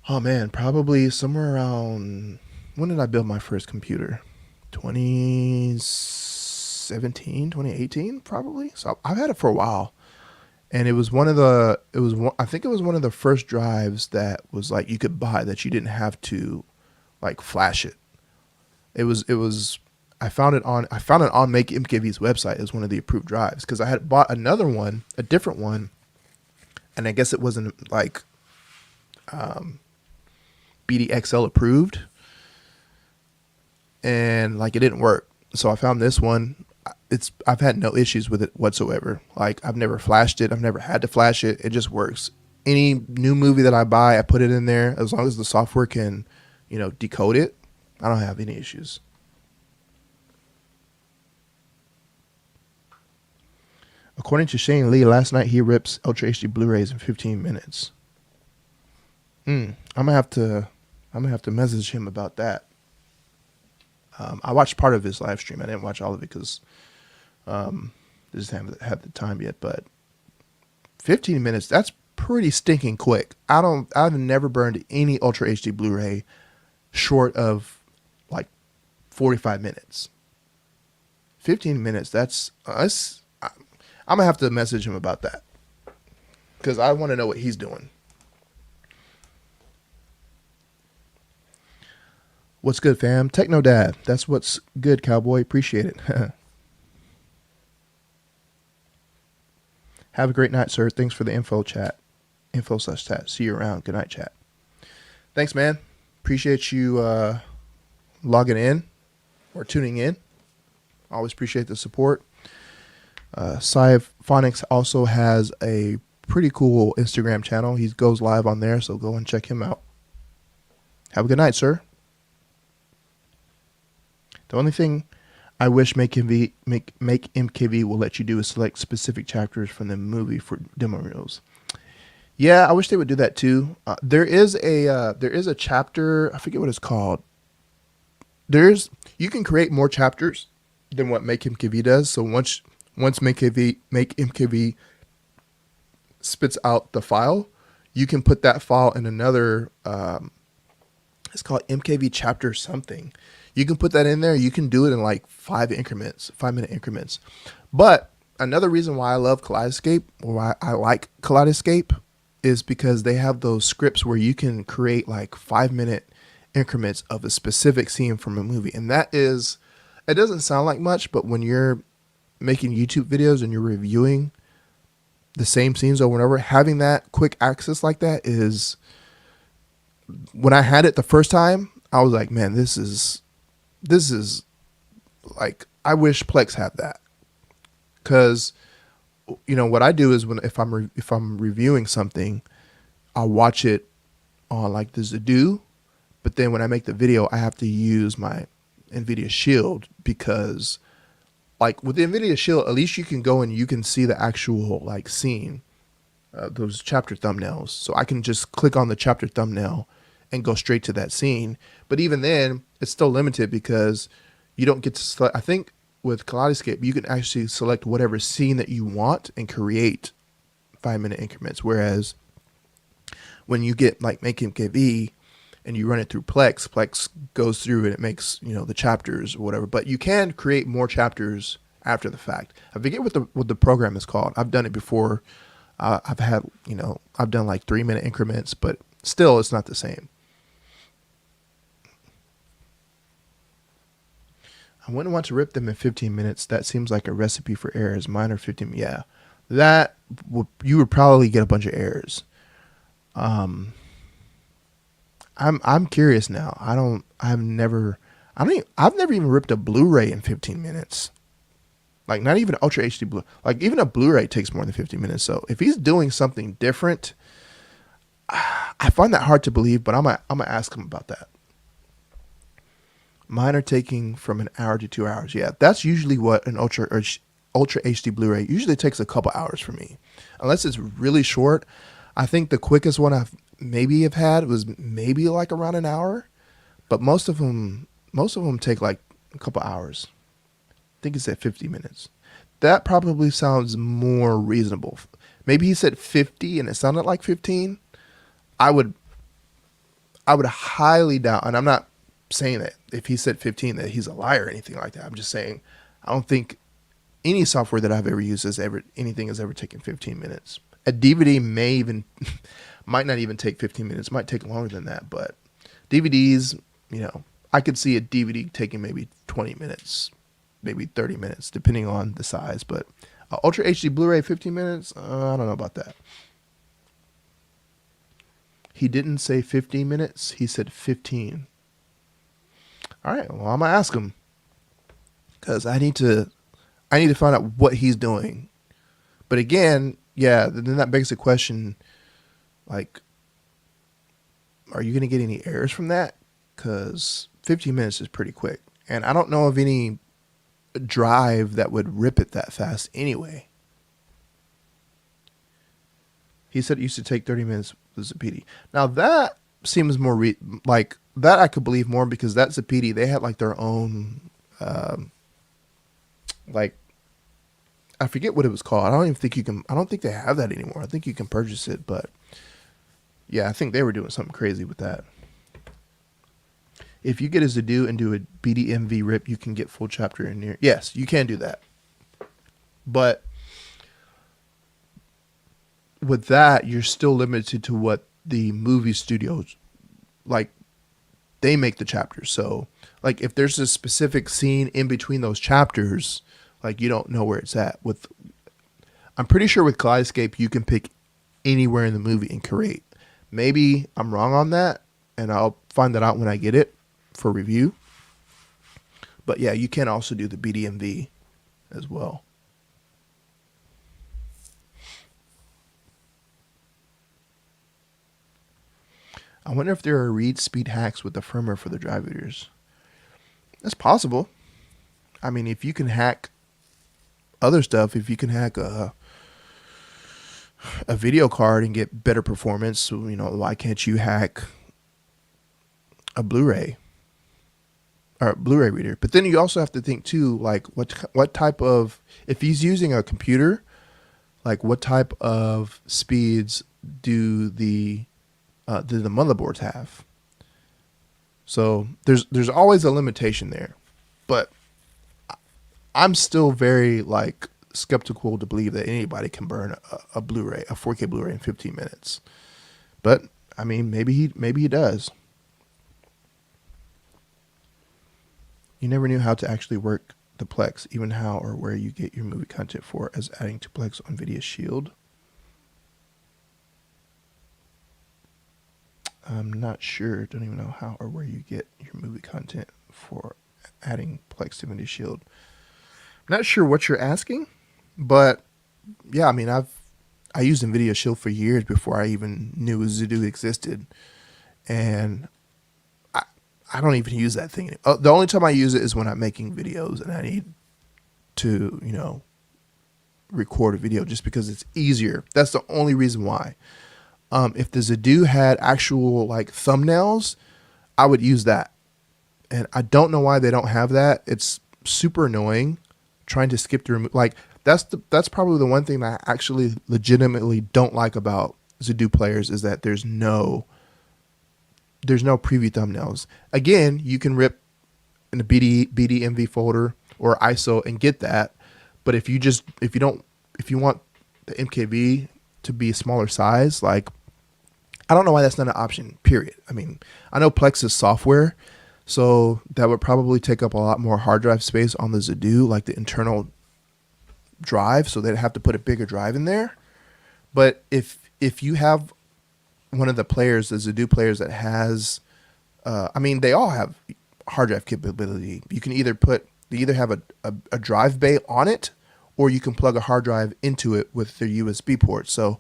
oh man, probably somewhere around, when did I build my first computer? 2017, 2018, probably. So I've had it for a while. And it was I think it was one of the first drives that was like you could buy that you didn't have to like flash it. It was I found it on Make MKV's website as one of the approved drives, because I had bought another one, a different one, and I guess it wasn't like BDXL approved, and like it didn't work. So I found this one. I've had no issues with it whatsoever. Like, I've never flashed it. I've never had to flash it. It just works. Any new movie that I buy, I put it in there. As long as the software can, decode it, I don't have any issues. According to Shane Lee, last night he rips Ultra HD Blu-rays in 15 minutes. I'm gonna have to message him about that. I watched part of his live stream. I didn't watch all of it because just haven't had the time yet. But 15 minutes, that's pretty stinking quick. I've never burned any Ultra HD Blu-ray short of like 45 minutes. 15 minutes, that's us. I'm gonna have to message him about that, because I want to know what he's doing. What's good, fam? Techno Dad. That's what's good, cowboy. Appreciate it. Have a great night, sir. Thanks for the info/chat. See you around. Good night, chat. Thanks, man. Appreciate you logging in or tuning in. Always appreciate the support. Phonics also has a pretty cool Instagram channel. He goes live on there, so go and check him out. Have a good night, sir. The only thing I wish Make MKV will let you do is select specific chapters from the movie for demo reels. Yeah, I wish they would do that too. There is a chapter, I forget what it's called. You can create more chapters than what Make MKV does. So once Make MKV spits out the file, you can put that file in another. It's called MKV chapter something. You can put that in there. You can do it in like 5-minute increments. But another reason why I love Kaleidoscape, or why I like Kaleidoscape, is because they have those scripts where you can create like 5-minute increments of a specific scene from a movie. And it doesn't sound like much, but when you're making YouTube videos and you're reviewing the same scenes over and over, having that quick access like that is, when I had it the first time, I was like, man, this is like, I wish Plex had that. Cause what I do is if I'm reviewing something, I'll watch it on like the Zadoo, but then when I make the video, I have to use my NVIDIA Shield, because like with the NVIDIA Shield, at least you can go and you can see the actual like scene, those chapter thumbnails. So I can just click on the chapter thumbnail and go straight to that scene. But even then, it's still limited because you don't get to select. I think with Kaleidoscape, you can actually select whatever scene that you want and create 5-minute increments. Whereas when you get like Make MKV and you run it through Plex goes through and it makes, the chapters or whatever. But you can create more chapters after the fact. I forget what the program is called. I've done it before. I've done like 3-minute increments, but still it's not the same. I wouldn't want to rip them in 15 minutes. That seems like a recipe for errors. Mine are 15. Yeah, you would probably get a bunch of errors. I'm curious now. I've never even ripped a Blu-ray in 15 minutes. Like, not even Ultra HD Blu. Like, even a Blu-ray takes more than 15 minutes. So if he's doing something different, I find that hard to believe. But I'm gonna ask him about that. Mine are taking from an hour to 2 hours. Yeah, that's usually what an Ultra HD Blu-ray usually takes, a couple hours for me, unless it's really short. I think the quickest one I've had was maybe like around an hour, but most of them take like a couple hours. I think he said 50 minutes. That probably sounds more reasonable. Maybe he said 50 and it sounded like 15. I would highly doubt, and I'm not saying that if he said 15 that he's a liar or anything like that. I'm just saying I don't think any software that I've ever used has ever taken 15 minutes. A DVD might not even take 15 minutes. It might take longer than that, but DVDs, I could see a DVD taking maybe 20 minutes, maybe 30 minutes, depending on the size. But Ultra HD Blu-ray 15 minutes, I don't know about that. He didn't say 15 minutes. He said 15. All right, well, I'm gonna ask him because I need to find out what he's doing. But again, yeah, then that begs the question, like, are you gonna get any errors from that? Because 15 minutes is pretty quick, and I don't know of any drive that would rip it that fast anyway. He said it used to take 30 minutes with Zapiti. Now that seems more like that I could believe more, because that Zapiti, they had like their own, like, I forget what it was called. I don't think they have that anymore. I think you can purchase it, but yeah, I think they were doing something crazy with that. If you get a Zadoo and do a BDMV rip, you can get full chapter in here. Yes, you can do that. But with that, you're still limited to what the movie studios, like, they make the chapters. So, like, if there's a specific scene in between those chapters, like, you don't know where it's at. I'm pretty sure with Kaleidoscape, you can pick anywhere in the movie and create. Maybe I'm wrong on that, and I'll find that out when I get it for review. But yeah, you can also do the BDMV as well. I wonder if there are read speed hacks with the firmware for the drive readers. That's possible. I mean, if you can hack other stuff, if you can hack a video card and get better performance, you know, why can't you hack a Blu-ray or Blu-ray reader? But then you also have to think too, like, what type of, if he's using a computer, like, what type of speeds do the motherboards have? So there's always a limitation there, but I'm still very, like, skeptical to believe that anybody can burn a Blu-ray, a 4K Blu-ray in 15 minutes. But I mean, maybe he does. You never knew how to actually work the Plex, even how or where you get your movie content for, as adding to Plex on Video Shield. I'm not sure. Don't even know how or where you get your movie content for adding Plex to Video Shield. Not sure what you're asking, but yeah, I mean, I used Nvidia Shield for years before I even knew Zadoo existed, and I don't even use that thing. The only time I use it is when I'm making videos and I need to, you know, record a video, just because it's easier. That's the only reason why. If the Zadoo had actual, like, thumbnails, I would use that, and I don't know why they don't have that. It's super annoying trying to skip through, like, that's probably the one thing that I actually legitimately don't like about Zadoo players, is that there's no preview thumbnails. Again, you can rip in a BDMV folder or ISO and get that, but if you want the MKV to be a smaller size, like, I don't know why that's not an option, period. I mean, I know Plex is software, so that would probably take up a lot more hard drive space on the Zadoo, like the internal drive, so they'd have to put a bigger drive in there. But if you have one of the players, the Zadoo players, that has, I mean, they all have hard drive capability. You can either have a drive bay on it, or you can plug a hard drive into it with their USB port. So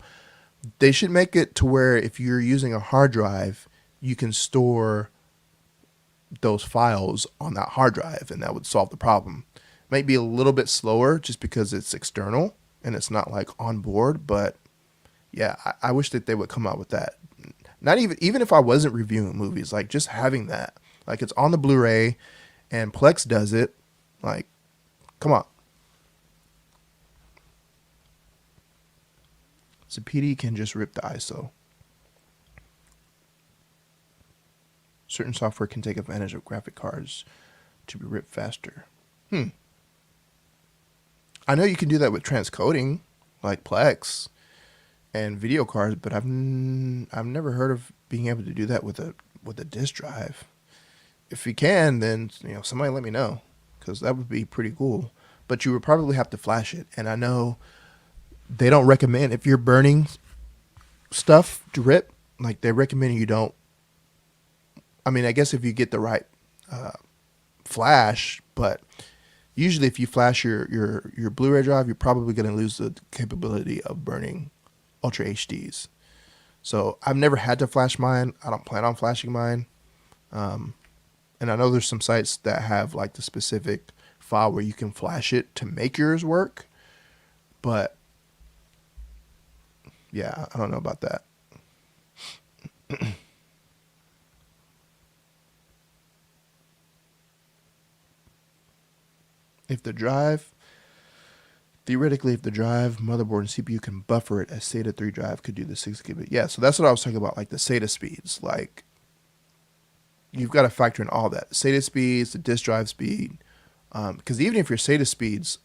they should make it to where if you're using a hard drive, you can store those files on that hard drive, and that would solve the problem. Might be a little bit slower just because it's external and it's not, like, on board, but yeah, I wish that they would come out with that. Not even if I wasn't reviewing movies, like, just having that, like, it's on the Blu-ray and Plex does it, like, come on. Zapiti can just rip the ISO. Certain software can take advantage of graphic cards to be ripped faster. I know you can do that with transcoding, like Plex and video cards, but I've never heard of being able to do that with a disk drive. If you can, then, you know, somebody let me know. because that would be pretty cool. But you would probably have to flash it. And I know they don't recommend, if you're burning stuff drip, like they recommend you don't. I mean, I guess if you get the right flash, but usually if you flash your Blu-ray drive, you're probably going to lose the capability of burning Ultra HDs. So I've never had to flash mine. I don't plan on flashing mine. And I know there's some sites that have like the specific file where you can flash it to make yours work. But yeah, I don't know about that. Theoretically, if the drive, motherboard, and CPU can buffer it, a SATA 3 drive could do the 6 gigabit. Yeah, so that's what I was talking about, like the SATA speeds. Like, you've got to factor in all that. SATA speeds, the disk drive speed. Because even if your SATA speeds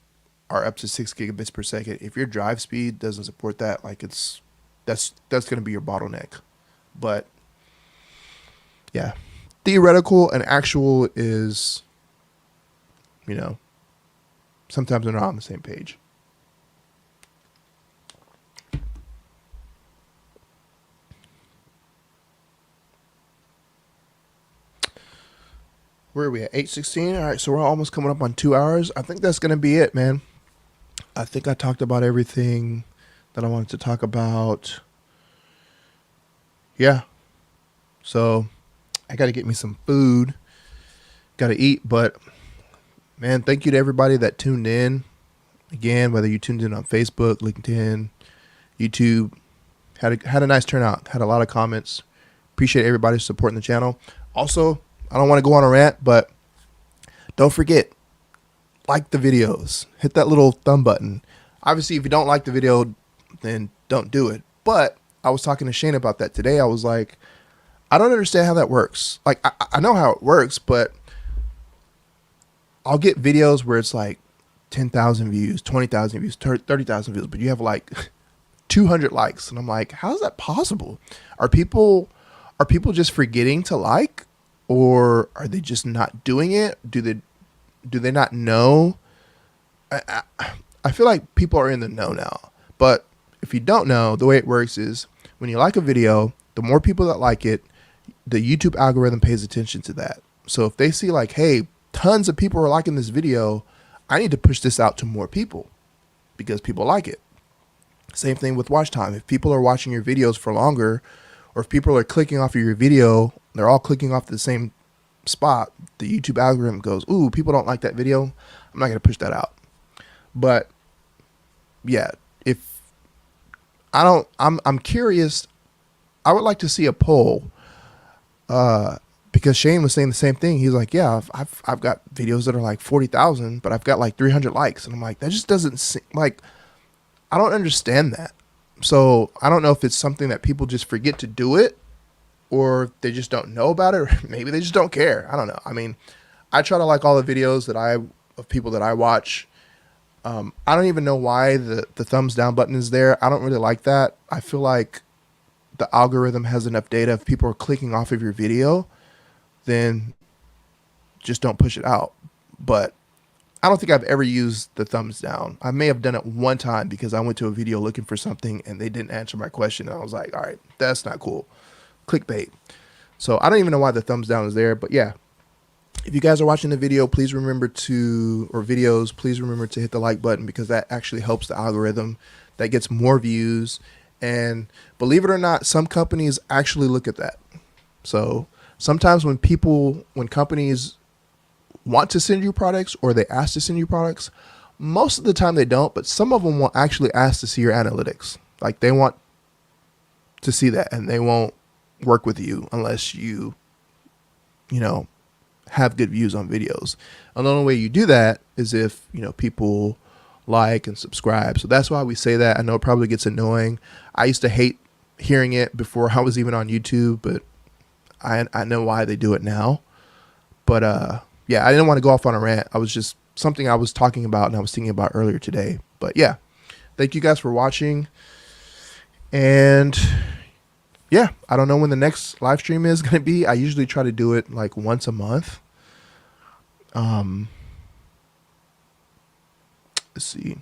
are up to 6 gigabits per second, if your drive speed doesn't support that, like that's going to be your bottleneck. But yeah, theoretical and actual is, sometimes they're not on the same page. Where are we at? 8:16. All right, so we're almost coming up on 2 hours. I think that's going to be it, man. I think I talked about everything that I wanted to talk about. Yeah. So I got to get me some food. Got to eat, but man, thank you to everybody that tuned in. Again, whether you tuned in on Facebook, LinkedIn, YouTube, had a nice turnout. Had a lot of comments. Appreciate everybody supporting the channel. Also, I don't want to go on a rant, but don't forget, like the videos. Hit that little thumb button. Obviously, if you don't like the video, then don't do it. But I was talking to Shane about that today. I was like, I don't understand how that works. Like, I know how it works, but I'll get videos where it's like 10,000 views, 20,000 views, 30,000 views, but you have like 200 likes. And I'm like, how is that possible? Are people just forgetting to like? Or are they just not doing it? Do they not know? I feel like people are in the know now. But if you don't know, the way it works is when you like a video, the more people that like it, the YouTube algorithm pays attention to that. So if they see like, hey, tons of people are liking this video, I need to push this out to more people because people like it. Same thing with watch time. If people are watching your videos for longer, or if people are clicking off of your video, they're all clicking off the same spot, the YouTube algorithm goes, ooh, people don't like that video, I'm not going to push that out. But yeah, I'm curious. I would like to see a poll, because Shane was saying the same thing. He's like, yeah, I've got videos that are like 40,000, but I've got like 300 likes. And I'm like, that just doesn't seem like, I don't understand that. So I don't know if it's something that people just forget to do it, or they just don't know about it, or maybe they just don't care. I don't know. I mean, I try to like all the videos of people that I watch. I don't even know why the thumbs down button is there. I don't really like that. I feel like the algorithm has enough data. If people are clicking off of your video, then just don't push it out. But I don't think I've ever used the thumbs down. I may have done it one time because I went to a video looking for something and they didn't answer my question. And I was like, all right, that's not cool. Clickbait. So I don't even know why the thumbs down is there. But yeah, if you guys are watching the video, please remember to hit the like button, because that actually helps the algorithm. That gets more views. And believe it or not, some companies actually look at that. So sometimes when companies want to send you products, or they ask to send you products, most of the time they don't, but some of them will actually ask to see your analytics. Like, they want to see that, and they won't work with you unless you have good views on videos. And the only way you do that is if, people like and subscribe. So that's why we say that. I know it probably gets annoying. I used to hate hearing it before I was even on YouTube, but I know why they do it now. But yeah, I didn't want to go off on a rant. I was just something I was talking about and I was thinking about earlier today. But yeah, thank you guys for watching. And yeah, I don't know when the next live stream is going to be. I usually try to do it like once a month. Let's see.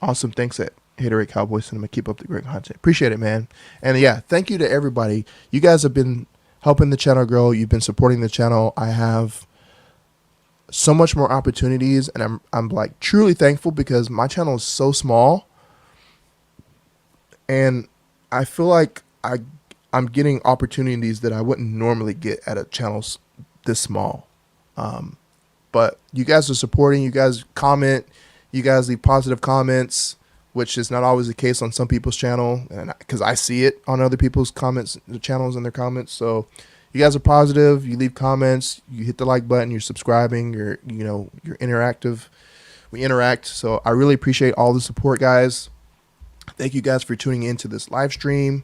Awesome. Thanks at Hatoraid Cowboy Cinema. Keep up the great content. Appreciate it, man. And yeah, thank you to everybody. You guys have been helping the channel grow. You've been supporting the channel. I have so much more opportunities, and I'm like truly thankful because my channel is so small, and I feel like I'm getting opportunities that I wouldn't normally get at a channel this small. But you guys are supporting. You guys comment. You guys leave positive comments, which is not always the case on some people's channel, and because I see it on other people's comments, the channels and their comments. So you guys are positive. You leave comments. You hit the like button. You're subscribing. You're interactive. We interact. So I really appreciate all the support, guys. Thank you guys for tuning into this live stream.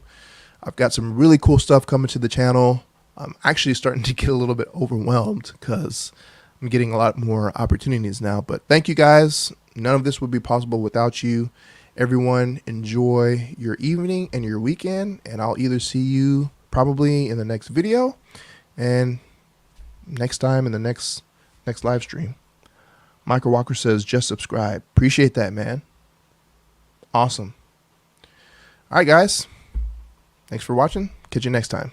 I've got some really cool stuff coming to the channel. I'm actually starting to get a little bit overwhelmed because I'm getting a lot more opportunities now. But thank you guys. None of this would be possible without you. Everyone, enjoy your evening and your weekend, and I'll either see you probably in the next video and next time in the next live stream. Michael Walker says, just subscribe. Appreciate that, man. Awesome. All right, guys. Thanks for watching. Catch you next time.